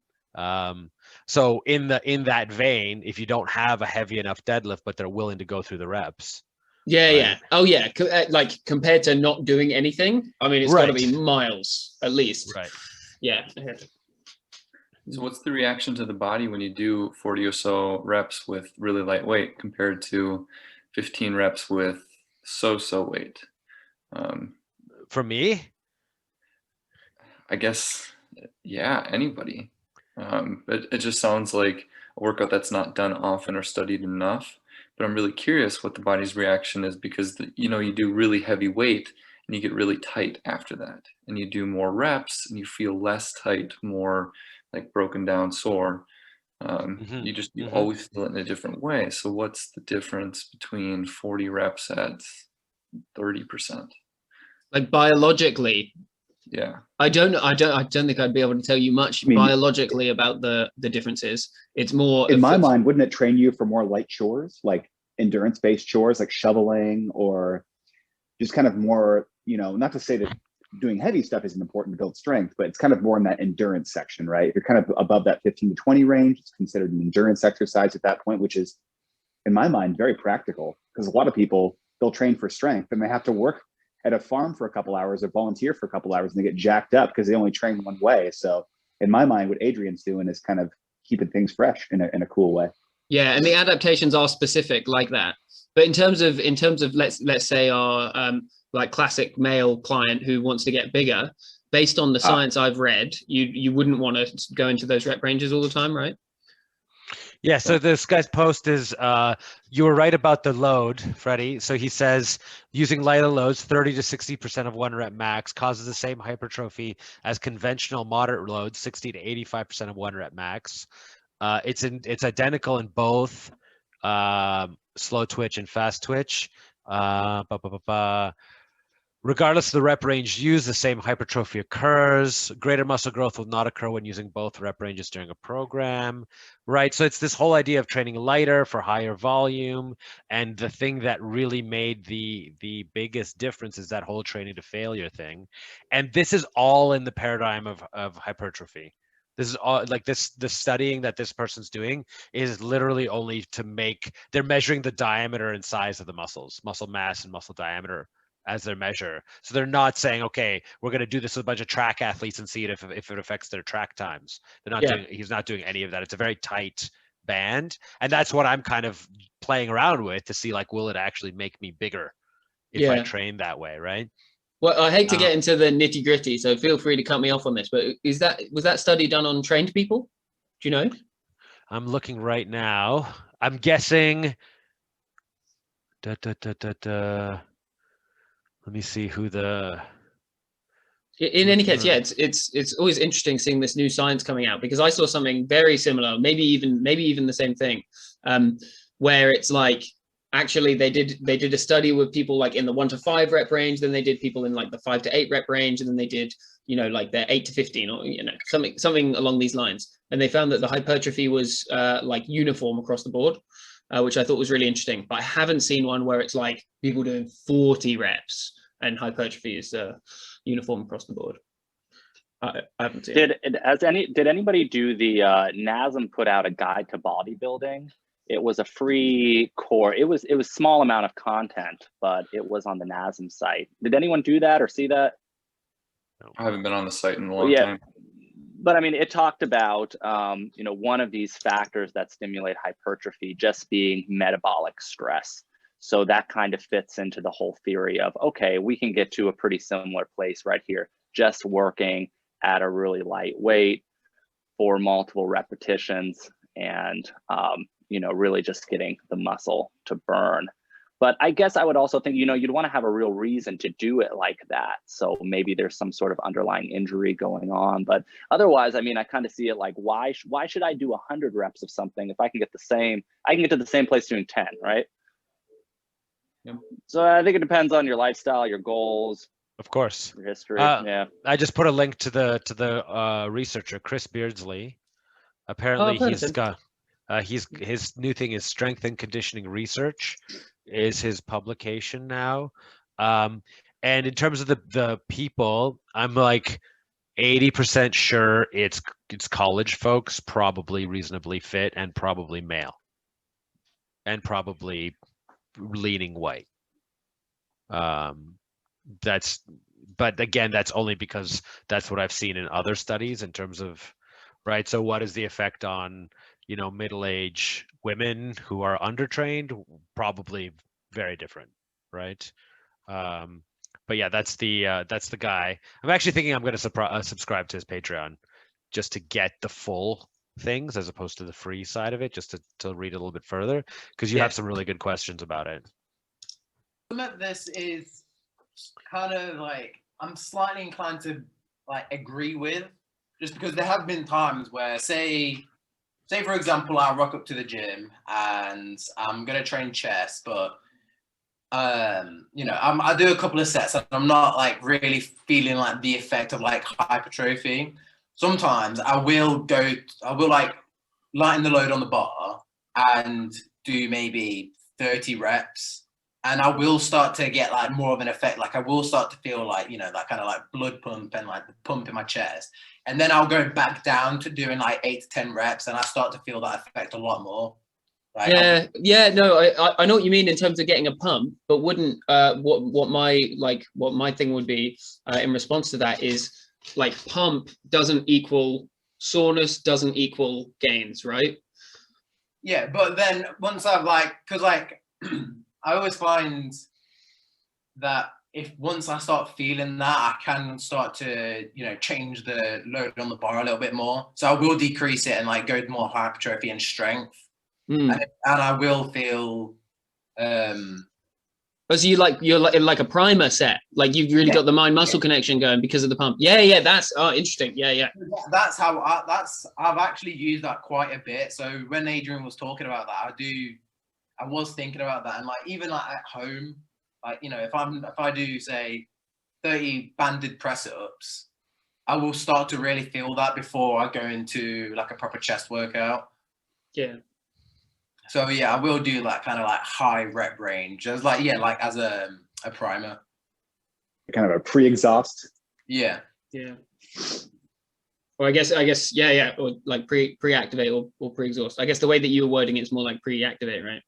So in that vein, if you don't have a heavy enough deadlift, but they're willing to go through the reps. Yeah, right? yeah. Oh, yeah. Like compared to not doing anything, I mean, it's got to be miles at least. Right. Yeah. So what's the reaction to the body when you do 40 or so reps with really light weight compared to 15 reps with so weight? For me? I guess, yeah, anybody. But it just sounds like a workout that's not done often or studied enough. But I'm really curious what the body's reaction is, because you do really heavy weight and you get really tight after that, and you do more reps and you feel less tight, more like broken down, sore. You always feel it in a different way. So what's the difference between 40 reps at 30%? Like biologically? Yeah. I don't think I'd be able to tell you much biologically about the differences. It's more in my mind, wouldn't it train you for more light chores, like endurance-based chores like shoveling, or just kind of more, not to say that doing heavy stuff isn't important to build strength, but it's kind of more in that endurance section, right? If you're kind of above that 15 to 20 range, it's considered an endurance exercise at that point, which is, in my mind, very practical, because a lot of people, they'll train for strength and they have to work at a farm for a couple hours or volunteer for a couple hours and they get jacked up because they only train one way. So in my mind, what Adrian's doing is kind of keeping things fresh in a cool way. Yeah, and the adaptations are specific like that. But in terms of let's say our like classic male client who wants to get bigger, based on the science I've read, you wouldn't want to go into those rep ranges all the time, right? Yeah, so this guy's post is, you were right about the load, Freddie. So he says, using lighter loads, 30 to 60% of 1 rep max causes the same hypertrophy as conventional moderate loads, 60 to 85% of 1 rep max. It's identical in both slow twitch and fast twitch. Regardless of the rep range used, the same hypertrophy occurs. Greater muscle growth will not occur when using both rep ranges during a program, right? So it's this whole idea of training lighter for higher volume. And the thing that really made the biggest difference is that whole training to failure thing. And this is all in the paradigm of hypertrophy. This is all like the studying that this person's doing is literally only they're measuring the diameter and size of the muscles, muscle mass and muscle diameter as their measure. So they're not saying, okay, we're going to do this with a bunch of track athletes and see if it affects their track times. He's not doing any of that. It's a very tight band. And that's what I'm kind of playing around with to see, like, will it actually make me bigger if I train that way, right? Well, I hate to get into the nitty gritty, so feel free to cut me off on this, but was that study done on trained people? Do you know? I'm looking right now. I'm guessing. Let me see who in any case, yeah, it's always interesting seeing this new science coming out, because I saw something very similar, maybe even the same thing, where it's like, actually they did a study with people like in the 1 to 5 rep range, then they did people in like the 5 to 8 rep range, and then they did, like their 8 to 15 or, something along these lines. And they found that the hypertrophy was like uniform across the board, which I thought was really interesting. But I haven't seen one where it's like people doing 40 reps and hypertrophy is uniform across the board. I haven't seen Did anybody do the NASM put out a guide to bodybuilding? It was a free course. It was small amount of content, but it was on the NASM site. Did anyone do that or see that? I haven't been on the site in a long time. But I mean, it talked about, you know, one of these factors that stimulate hypertrophy just being metabolic stress. So that kind of fits into the whole theory of, okay, we can get to a pretty similar place right here, just working at a really light weight for multiple repetitions and, you know, really just getting the muscle to burn. But I guess I would also think, you know, you'd want to have a real reason to do it like that. So maybe there's some sort of underlying injury going on. But otherwise, I mean, I kind of see it like, why should I do 100 reps of something if I can get the same, I can get to the same place doing 10, right? Yep. So I think it depends on your lifestyle, your goals. Of course. Your history. Yeah. I just put a link to the researcher, Chris Beardsley. Apparently he's got his new thing is Strength and Conditioning Research is his publication now. And in terms of the people, I'm like 80% sure it's college folks, probably reasonably fit and probably male. And probably leaning white. But again, that's only because that's what I've seen in other studies in terms of, right? So what is the effect on, you know, middle-aged women who are undertrained? Probably very different, right? But yeah, that's the guy. I'm actually thinking I'm going to subscribe to his Patreon just to get the full things as opposed to the free side of it, just to read a little bit further, because you have some really good questions about it. Some of this is kind of like I'm slightly inclined to like agree with, just because there have been times where say for example, I rock up to the gym and I'm gonna train chest, but you know, I do a couple of sets and I'm not like really feeling like the effect of like hypertrophy. Sometimes I will like lighten the load on the bar and do maybe 30 reps. And I will start to get like more of an effect. Like I will start to feel like, you know, that kind of like blood pump and like the pump in my chest. And then I'll go back down to doing like 8 to 10 reps and I start to feel that effect a lot more. Like, no, I know what you mean in terms of getting a pump, but wouldn't what my thing would be in response to that is like pump doesn't equal soreness, doesn't equal gains, right? Yeah, but then once I've like, because like I always find that if once I start feeling that, I can start to, you know, change the load on the bar a little bit more. So I will decrease it and like go more hypertrophy and strength. And I will feel so you're like a primer set, like you've really got the mind muscle connection going because of the pump. That's interesting. That's how I've actually used that quite a bit. So when Adrian was talking about that, I was thinking about that, and like even like at home, like, you know, if I do say 30 banded press ups, I will start to really feel that before I go into like a proper chest workout. Yeah. So yeah, I will do like kind of like high rep range, as like like as a primer. Kind of a pre-exhaust. Yeah. Well, I guess or like pre-activate or pre-exhaust. I guess the way that you were wording it's more like pre-activate, right?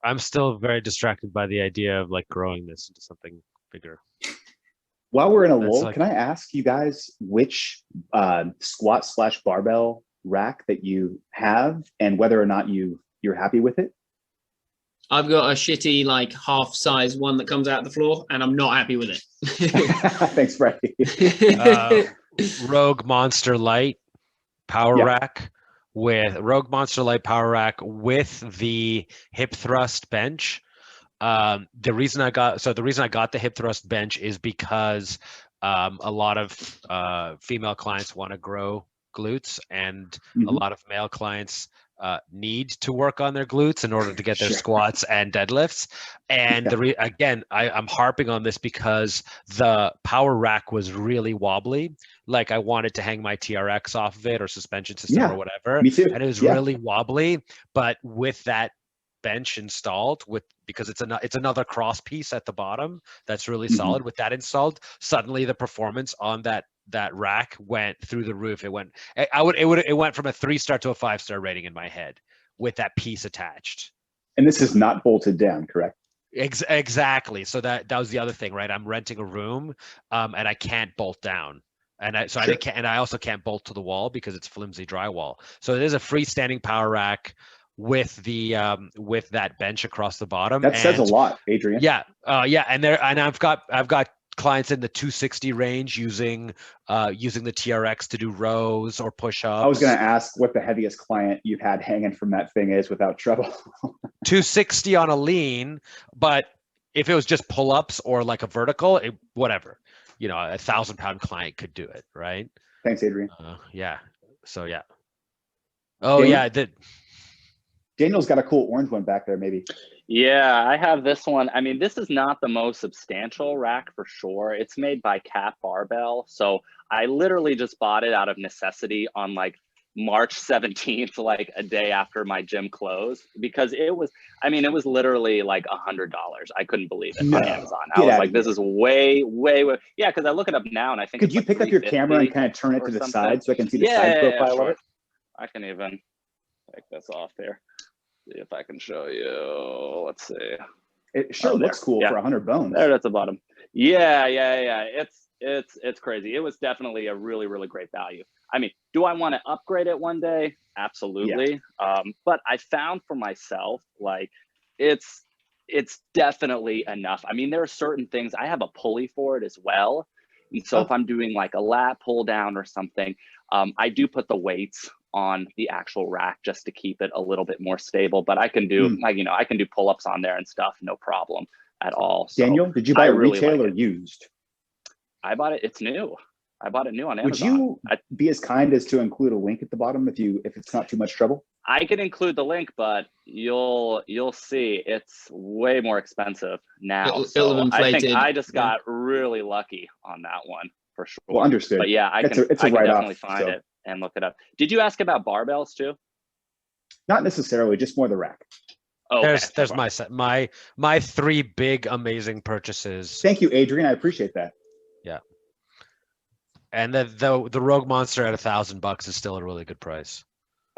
I'm still very distracted by the idea of like growing this into something bigger. While we're in a lull, can I ask you guys which squat/barbell rack that you have and whether or not you're happy with it? I've got a shitty like half size one that comes out the floor and I'm not happy with it. Thanks, Freddie. Rogue Monster Light power rack with the hip thrust bench. The reason I got the hip thrust bench is because a lot of female clients want to grow glutes, and a lot of male clients need to work on their glutes in order to get their squats and deadlifts. And I'm harping on this because the power rack was really wobbly. Like I wanted to hang my TRX off of it or suspension system or whatever. Me too. And it was really wobbly. But with that bench installed because it's another cross piece at the bottom that's really solid. With that installed, suddenly the performance on that rack went through the roof. It went from a 3-star to a 5-star rating in my head with that piece attached. And this is not bolted down, correct? Exactly. So that was the other thing, right? I'm renting a room, and I can't bolt down, and I also can't bolt to the wall because it's flimsy drywall. So it is a freestanding power rack with with that bench across the bottom. That says a lot, Adrian. Yeah, and I've got clients in the 260 range using the TRX to do rows or push-ups. I was going to ask what the heaviest client you've had hanging from that thing is without trouble. 260 on a lean, but if it was just pull-ups or like a vertical, whatever, a 1,000-pound client could do it, right? Thanks, Adrian. Yeah. So yeah. Oh yeah. Daniel's got a cool orange one back there, maybe. Yeah, I have this one. I mean, this is not the most substantial rack for sure. It's made by Cat Barbell. So I literally just bought it out of necessity on like March 17th, like a day after my gym closed, because it was literally like $100. I couldn't believe it on Amazon. I was like, this is way. Yeah, because I look it up now and I think. Could you pick up your camera and kind of turn it to the side so I can see the side profile of it? I can even take this off here. See if I can show you. Let's see. It sure looks cool for 100 bones. There, that's the bottom. Yeah. It's crazy. It was definitely a really, really great value. I mean, do I want to upgrade it one day? Absolutely. Yeah. But I found for myself, like, it's definitely enough. I mean, there are certain things. I have a pulley for it as well. And so if I'm doing like a lat pull down or something, I do put the weights on the actual rack just to keep it a little bit more stable. But I can do I can do pull-ups on there and stuff, no problem at all. So Daniel, did you buy it retail or used? I bought it. It's new. I bought it new on Amazon. Would you be as kind as to include a link at the bottom if it's not too much trouble? I can include the link, but you'll see it's way more expensive now. I think I just got really lucky on that one for sure. Well, understood. But yeah, I can definitely find it and look it up. Did you ask about barbells too? Not necessarily, just more the rack. Oh, there's my 3 big amazing purchases. Thank you, Adrian. I appreciate that. Yeah. And the Rogue Monster at $1,000 is still a really good price.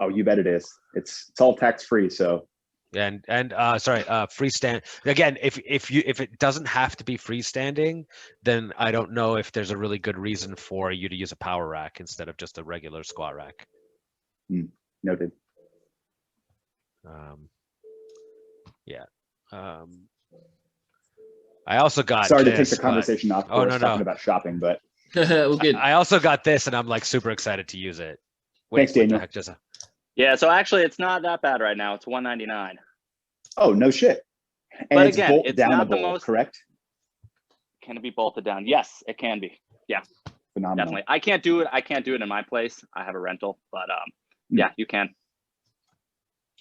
Oh, you bet it is. It's all tax free, so. And freestand again. If it doesn't have to be freestanding, then I don't know if there's a really good reason for you to use a power rack instead of just a regular squat rack. Noted. Yeah. I also got. Sorry to take the conversation off. Talking about shopping, but well, good. I also got this, and I'm like super excited to use it. Thanks, Daniel. Yeah, so actually, it's not that bad right now. It's $199. Oh, no shit. And but it's again, bolt it's downable, not the most. Correct? Can it be bolted down? Yes, it can be. Yeah, phenomenal. Definitely. I can't do it in my place. I have a rental, but yeah, you can.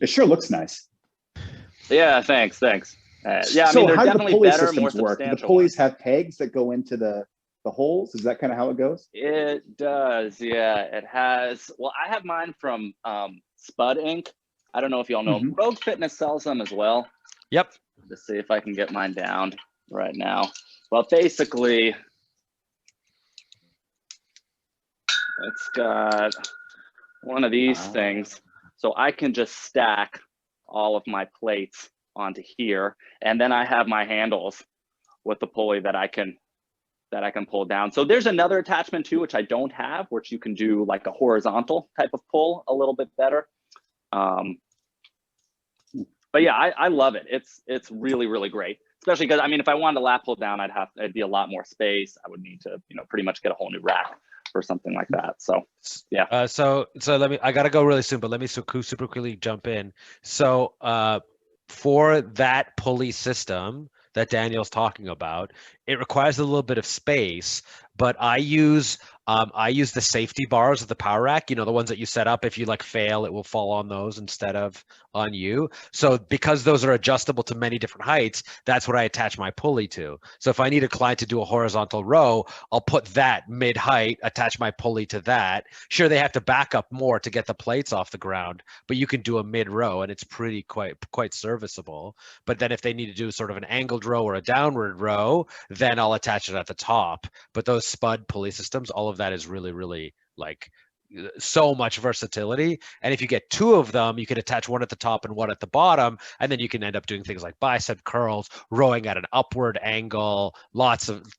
It sure looks nice. Yeah, thanks. Yeah, I so mean, they're how do definitely the pulley better, systems more work? substantial. The pulleys have pegs that go into the holes. Is that kind of how it goes? It does. Yeah, it has. Well, I have mine from Spud Inc. I don't know if y'all know them. Rogue Fitness sells them as well. Yep. Let's see if I can get mine down right now. Well, basically, it's got one of these things, so I can just stack all of my plates onto here, and then I have my handles with the pulley that I can pull down. So there's another attachment too, which I don't have, which you can do like a horizontal type of pull a little bit better. But yeah, I love it. It's really, really great, especially because I mean, if I wanted to lat pull down, it'd be a lot more space. I would need to, pretty much get a whole new rack or something like that. So yeah. So I gotta go really soon, but let me super quickly jump in. So for that pulley system that Daniel's talking about, it requires a little bit of space, but I use the safety bars of the power rack, you know, the ones that you set up. If you like fail, it will fall on those instead of on you. So because those are adjustable to many different heights, that's what I attach my pulley to. So if I need a client to do a horizontal row, I'll put that mid height, attach my pulley to that. Sure, they have to back up more to get the plates off the ground, but you can do a mid row and it's pretty quite serviceable. But then if they need to do sort of an angled row or a downward row, then I'll attach it at the top. But those spud pulley systems, all of that is really, really like so much versatility. And if you get two of them, you can attach one at the top and one at the bottom, and then you can end up doing things like bicep curls, rowing at an upward angle,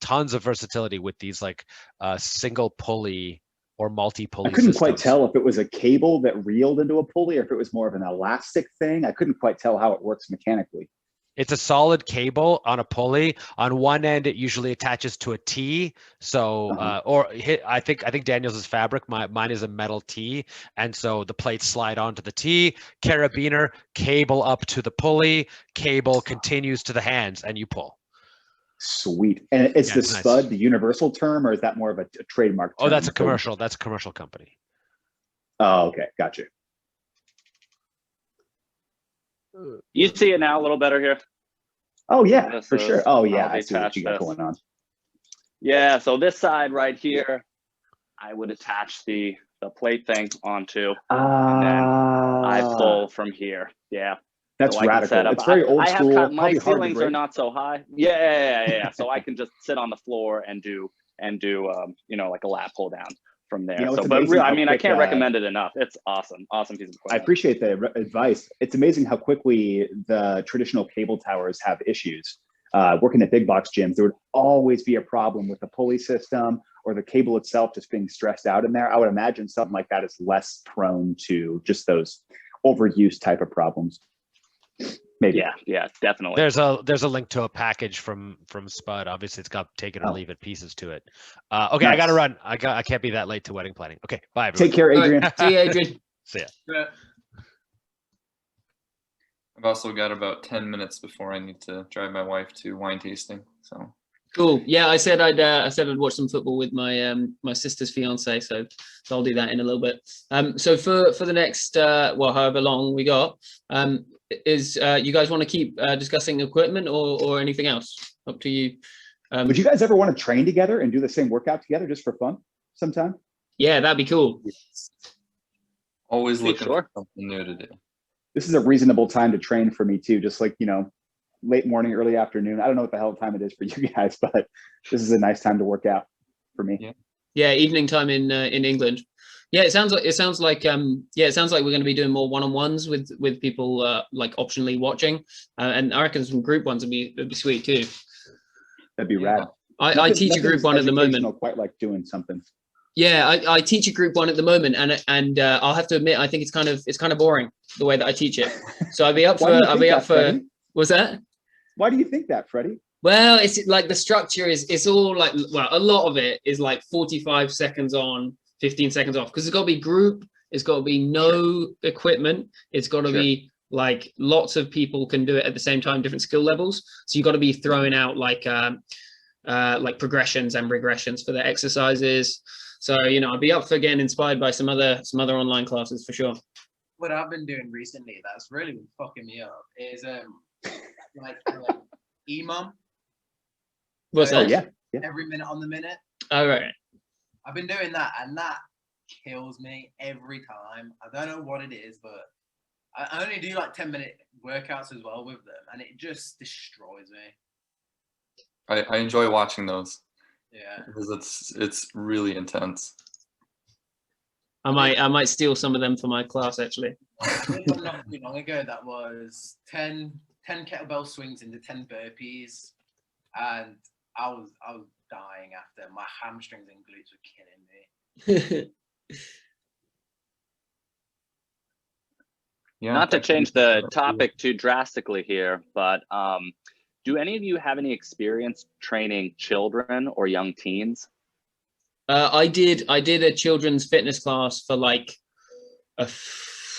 tons of versatility with these like single pulley or multi-pulley I couldn't systems. quite tell if it was a cable that reeled into a pulley or if it was more of an elastic thing. I couldn't quite tell how it works mechanically. It's a solid cable on a pulley. On one end, it usually attaches to a T. So, I think Daniel's is fabric. Mine is a metal T, and so the plates slide onto the T. Carabiner, cable up to the pulley. Cable continues to the hands, and you pull. Sweet. And is the spud nice. The universal term, or is that more of a trademark term? Oh, that's a commercial. That's a commercial company. Oh, okay, gotcha. You see it now a little better here? Oh yeah, for sure. Oh yeah, I see what you got going on. Yeah, so this side right here, I would attach the plate thing onto, and then I pull from here. Yeah. That's so radical. It's very old school. My ceilings are not so high. Yeah. So I can just sit on the floor and do you know, like a lat pull down from there. You know, so, but really, I mean, I can't recommend it enough. It's awesome piece of equipment. I appreciate the advice. It's amazing how quickly the traditional cable towers have issues. Working at big box gyms, there would always be a problem with the pulley system or the cable itself just being stressed out in there. I would imagine something like that is less prone to just those overuse type of problems. Maybe. Yeah, definitely. There's a link to a package from Spud. Obviously, it's got take it or leave it pieces to it. Okay, nice. I gotta run. I can't be that late to wedding planning. Okay, bye everyone. Take care, Adrian. Right. See you, Adrian. See ya. I've also got about 10 minutes before I need to drive my wife to wine tasting. So cool. Yeah, I said I'd watch some football with my my sister's fiance, so I'll do that in a little bit. So for the next however long we got, is you guys want to keep discussing equipment or anything else? Up to you. Would you guys ever want to train together and do the same workout together just for fun sometime? Yeah, that'd be cool. Always looking for something new to do. This is a reasonable time to train for me too. Just like, you know, late morning, early afternoon. I don't know what the hell time it is for you guys, but this is a nice time to work out for me. Yeah, evening time in England. Yeah, it sounds like we're going to be doing more one-on-ones with people like optionally watching, and I reckon some group ones would be sweet too. That'd be rad. I teach a group one at the moment. Quite like doing something. Yeah, I teach a group one at the moment, and I'll have to admit I think it's kind of boring the way that I teach it. So I'll be up for. What's that? Why do you think that, Freddie? Well, it's like the structure it's all like, well, a lot of it is like 45 seconds on, 15 seconds off, because it's got to be group, it's got to be no equipment, it's got to be like lots of people can do it at the same time, different skill levels. So you've got to be throwing out like progressions and regressions for the exercises. So, you know, I'll be up for getting inspired by some other online classes for sure. What I've been doing recently that's really been fucking me up is like EMOM. What's that? Yeah. Every minute on the minute. All right. I've been doing that, and that kills me every time. I don't know what it is, but I only do like 10-minute workouts as well with them, and it just destroys me. I enjoy watching those. Yeah, because it's really intense. I might steal some of them for my class actually. Not too long ago, that was 10 kettlebell swings into 10 burpees, and I was dying after. My hamstrings and glutes were killing me. Yeah, not to change the topic too drastically here, but do any of you have any experience training children or young teens? I did a children's fitness class for like a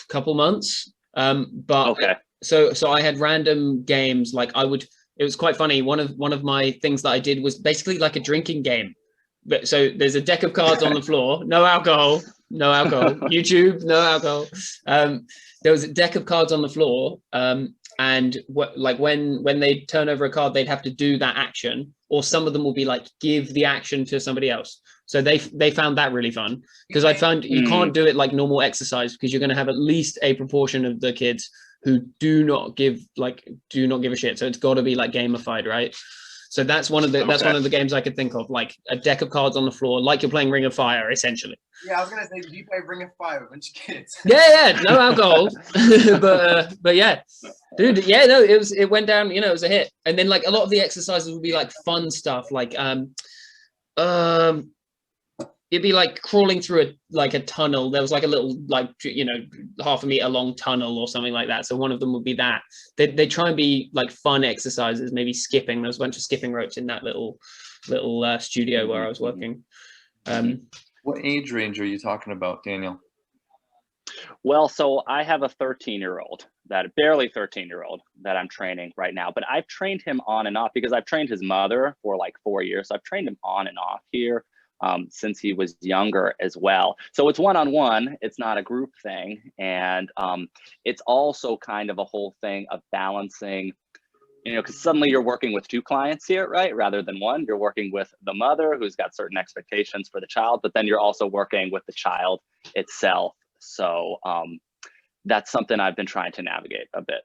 couple months, but okay. So I had random games, like it was quite funny. One of my things that I did was basically like a drinking game. But so there's a deck of cards on the floor, no alcohol, no alcohol. YouTube, no alcohol. There was a deck of cards on the floor, and like when they turn over a card, they'd have to do that action, or some of them will be like give the action to somebody else. So they found that really fun, because I found you can't do it like normal exercise, because you're going to have at least a proportion of the kids who do not give a shit. So it's got to be like gamified, right? So that's one of the games I could think of, like a deck of cards on the floor, like you're playing Ring of Fire, essentially. Yeah, I was gonna say, do you play Ring of Fire with a bunch of kids? Yeah, no alcohol, but yeah, dude, yeah, no, it went down, it was a hit. And then like a lot of the exercises would be like fun stuff, like it'd be like crawling through a tunnel. There was like a little, like, half a meter long tunnel or something like that. So one of them would be that. They try and be like fun exercises, maybe skipping. There was a bunch of skipping ropes in that little studio where I was working. What age range are you talking about, Daniel? Well, so I have a 13-year-old, barely 13-year-old that I'm training right now, but I've trained him on and off because I've trained his mother for like 4 years. So I've trained him on and off here. Since he was younger as well. So it's one-on-one, it's not a group thing. And it's also kind of a whole thing of balancing, because suddenly you're working with 2 clients here, right? Rather than one. You're working with the mother who's got certain expectations for the child, but then you're also working with the child itself. So that's something I've been trying to navigate a bit.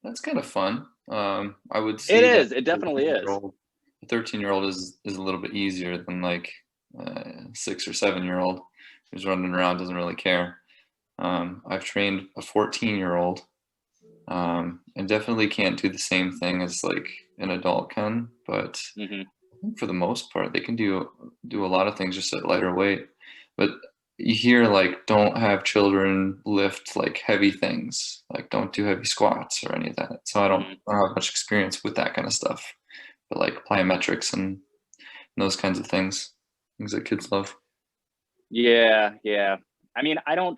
That's kind of fun. I would say it definitely is. A 13-year-old is a little bit easier than like a 6 or 7-year-old who's running around, doesn't really care. I've trained a 14-year-old, and definitely can't do the same thing as like an adult can, but I think for the most part they can do a lot of things just at lighter weight. But you hear like, don't have children lift like heavy things, like don't do heavy squats or any of that. So I don't have much experience with that kind of stuff. But like plyometrics and those kinds of things that kids love. Yeah. I mean, I don't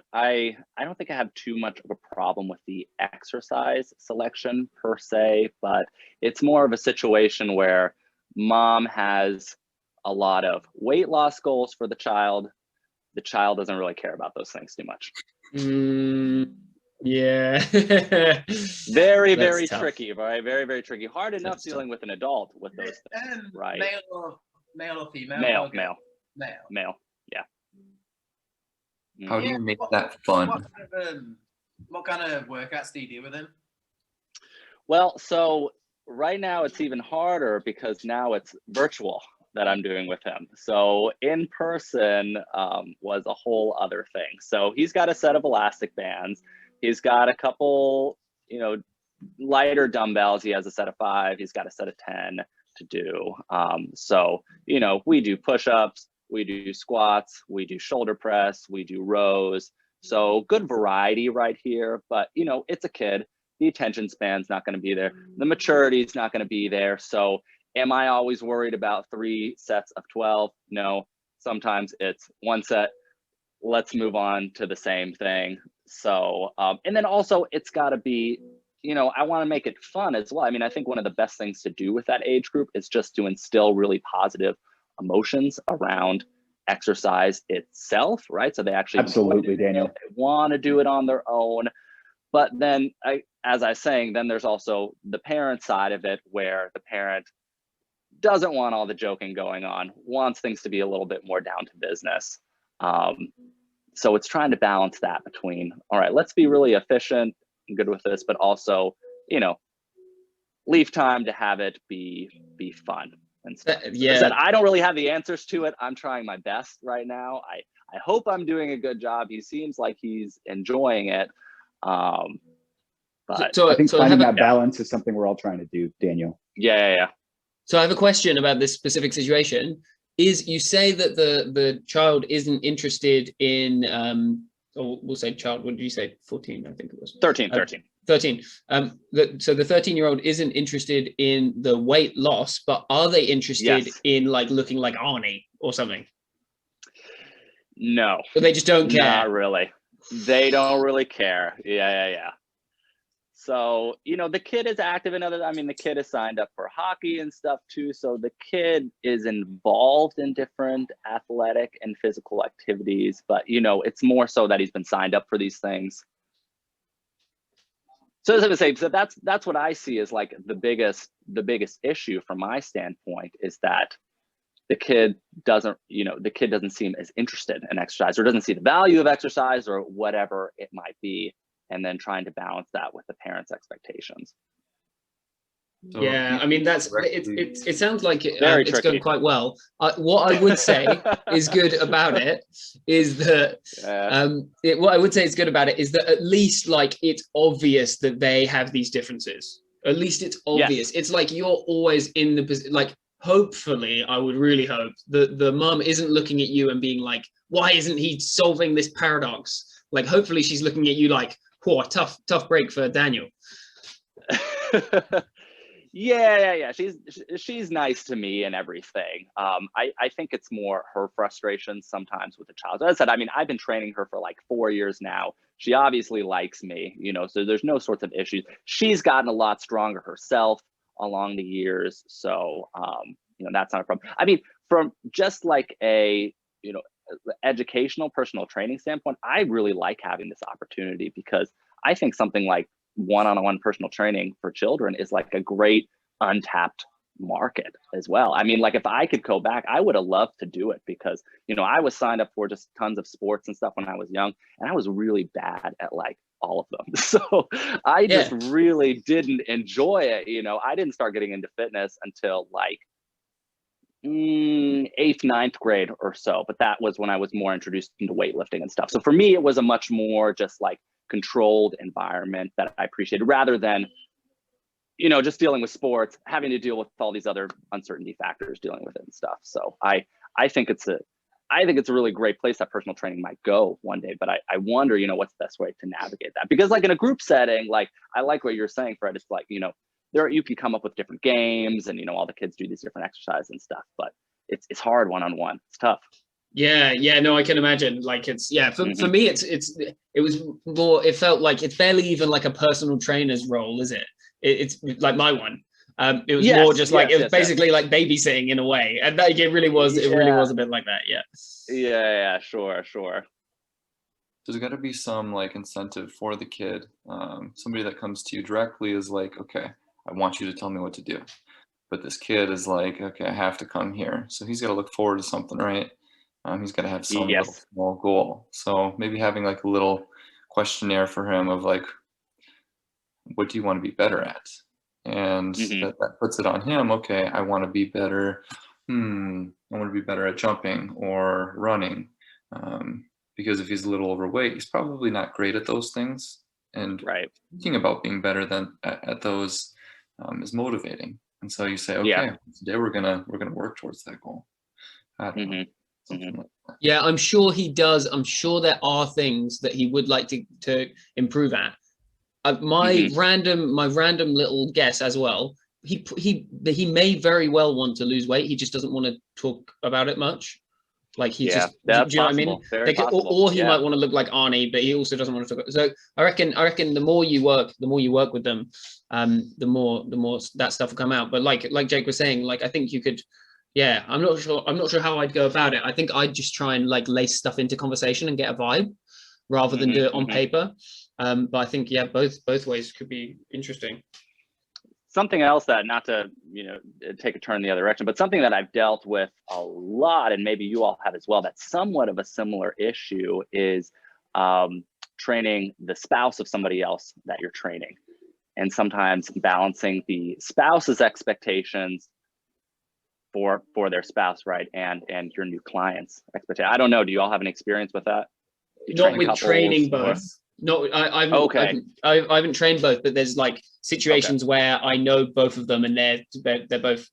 think I have too much of a problem with the exercise selection per se, but it's more of a situation where mom has a lot of weight loss goals for the child. The child doesn't really care about those things too much. Yeah. Very, very tricky, right? Very, very tricky. Hard enough dealing with an adult with those things, right? Male or female? Male. Yeah. How do you make that fun? What kind of workouts do you do with him? Well, so right now it's even harder because now it's virtual that I'm doing with him. So in person was a whole other thing. So he's got a set of elastic bands. He's got a couple, lighter dumbbells. He has a set of 5. He's got a set of 10 to do. So, we do push-ups, we do squats, we do shoulder press, we do rows. So good variety right here, but it's a kid. The attention span's not going to be there. The maturity is not going to be there. So am I always worried about 3 sets of 12? No, sometimes it's 1 set. Let's move on to the same thing. So, and then also it's got to be, I want to make it fun as well. I mean, I think one of the best things to do with that age group is just to instill really positive emotions around exercise itself, right? So they actually Daniel. They want to do it on their own. But then, as I was saying, then there's also the parent side of it, where the parent doesn't want all the joking going on, wants things to be a little bit more down to business. So it's trying to balance that between, all right, let's be really efficient and good with this, but also, leave time to have it be fun and stuff. Yeah. I don't really have the answers to it. I'm trying my best right now. I hope I'm doing a good job. He seems like he's enjoying it. But I think finding that balance is something we're all trying to do, Daniel. Yeah. So I have a question about this specific situation. Is you say that the child isn't interested in, or we'll say child, what did you say? 14, I think it was. 13. 13. So the 13-year-old isn't interested in the weight loss, but are they interested in like looking like Arnie or something? No. But they just don't care. Not really. They don't really care. Yeah. So, you know, the kid is active in other, I mean, the kid is signed up for hockey and stuff too. So the kid is involved in different athletic and physical activities, but, you know, it's more so that he's been signed up for these things. So as I was saying, so that's what I see as like the biggest issue from my standpoint, is that the kid doesn't seem as interested in exercise, or doesn't see the value of exercise, or whatever it might be. And then trying to balance that with the parents' expectations. So Yeah, I mean, that's it sounds like it's going quite well. What I would say is good about it is that what I would say is good about it is that at least like it's obvious that they have these differences. At least it's obvious. Yes. It's like you're always in the position. Like, hopefully, I would really hope that the mum isn't looking at you and being like, "Why isn't he solving this paradox?" Like, hopefully, she's looking at you like, "Oh, tough break for Daniel." Yeah. She's nice to me and everything. I think it's more her frustration sometimes with the child. As I said, I mean, I've been training her for like 4 years now. She obviously likes me, you know, so there's no sorts of issues. She's gotten a lot stronger herself along the years. So, you know, that's not a problem. I mean, from just like a, you know, educational personal training standpoint, I really like having this opportunity, because I think something like one-on-one personal training for children is like a great untapped market as well. I mean, like if I could go back, I would have loved to do it, because, you know, I was signed up for just tons of sports and stuff when I was young, and I was really bad at like all of them. So I just really didn't enjoy it. You know, I didn't start getting into fitness until like 8th, 9th grade or so, but that was when I was more introduced into weightlifting and stuff. So for me, it was a much more just like controlled environment that I appreciated, rather than, you know, just dealing with sports, having to deal with all these other uncertainty factors dealing with it and stuff. So I think it's a really great place that personal training might go one day, but I wonder, you know, what's the best way to navigate that? Because like in a group setting, like I like what you're saying, Fred, it's like, you know, you can come up with different games, and, you know, all the kids do these different exercises and stuff, but it's hard one-on-one. It's tough. Yeah, no, I can imagine. Like for me, it felt like it's barely even like a personal trainer's role, is it? It's like my one. It was more just like it was basically like babysitting in a way, and like it really was a bit like that. Yeah, sure. There's got to be some like incentive for the kid. Somebody that comes to you directly is like, okay, I want you to tell me what to do. But this kid is like, okay, I have to come here. So he's got to look forward to something, right? He's got to have some little small goal. So maybe having like a little questionnaire for him of like, what do you want to be better at? And that puts it on him. Okay, I want to be better. I want to be better at jumping or running. Because if he's a little overweight, he's probably not great at those things. And thinking about being better than at those is motivating. And so you say, okay, today we're gonna work towards that goal. I don't know. Like that. Yeah, I'm sure he does. I'm sure there are things that he would like to improve at. My random little guess as well. He may very well want to lose weight. He just doesn't want to talk about it much. Like he just, do you know what I mean? Like, or he might want to look like Arnie, but he also doesn't want to talk. So I reckon the more you work with them, the more that stuff will come out. But like Jake was saying, like I think you could. Yeah, I'm not sure how I'd go about it. I think I'd just try and like lace stuff into conversation and get a vibe, rather than do it on paper. But I think both ways could be interesting. Something else that, not to, you know, take a turn in the other direction, but something that I've dealt with a lot, and maybe you all have as well, that's somewhat of a similar issue, is training the spouse of somebody else that you're training, and sometimes balancing the spouse's expectations for their spouse, right, and your new client's expectation. I don't know. Do you all have an experience with that? Not with training both. No, I haven't trained both, but there's like situations where I know both of them, and they're both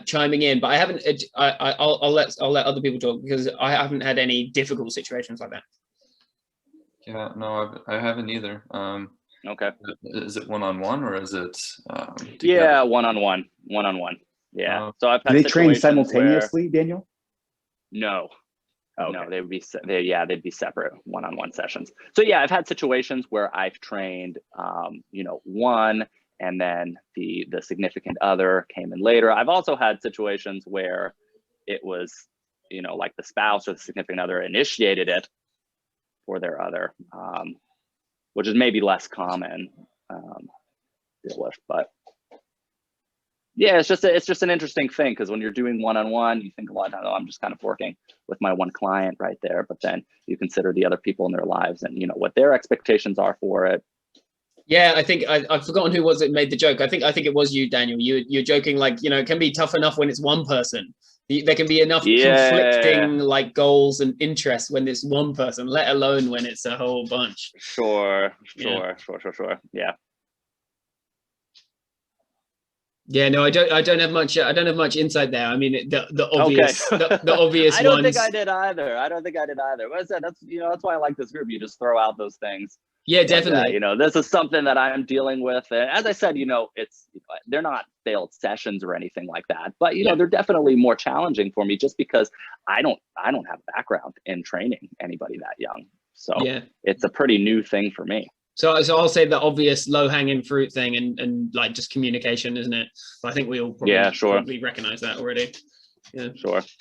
chiming in. But I haven't. I'll let other people talk, because I haven't had any difficult situations like that. Yeah, no, I haven't either. Okay. Is it one-on-one, or is it? Yeah, one-on-one. Yeah. So I've had. Do they train simultaneously, Daniel? No. Okay. No, they'd be separate one-on-one sessions. So yeah, I've had situations where I've trained, one, and then the significant other came in later. I've also had situations where it was, like the spouse or the significant other initiated it for their other, which is maybe less common to deal with, but yeah, it's just an interesting thing, because when you're doing one-on-one, you think a lot of times, oh, I'm just kind of working with my one client right there, but then you consider the other people in their lives and what their expectations are for it. Yeah, I think I've forgotten who was it made the joke. I think it was you, Daniel. You're joking, like, it can be tough enough when it's one person. There can be enough conflicting like goals and interests when it's one person, let alone when it's a whole bunch. Sure. Yeah. Yeah, no, I don't have much insight there. I mean, the obvious, okay. the obvious I don't ones. think I did either. But I said, that's why I like this group. You just throw out those things. Yeah, definitely. This is something that I'm dealing with. And as I said, it's they're not failed sessions or anything like that. But they're definitely more challenging for me, just because I don't have a background in training anybody that young. So it's a pretty new thing for me. So I'll say the obvious low-hanging fruit thing and like just communication, isn't it? I think we all probably recognize that already. Yeah, sure.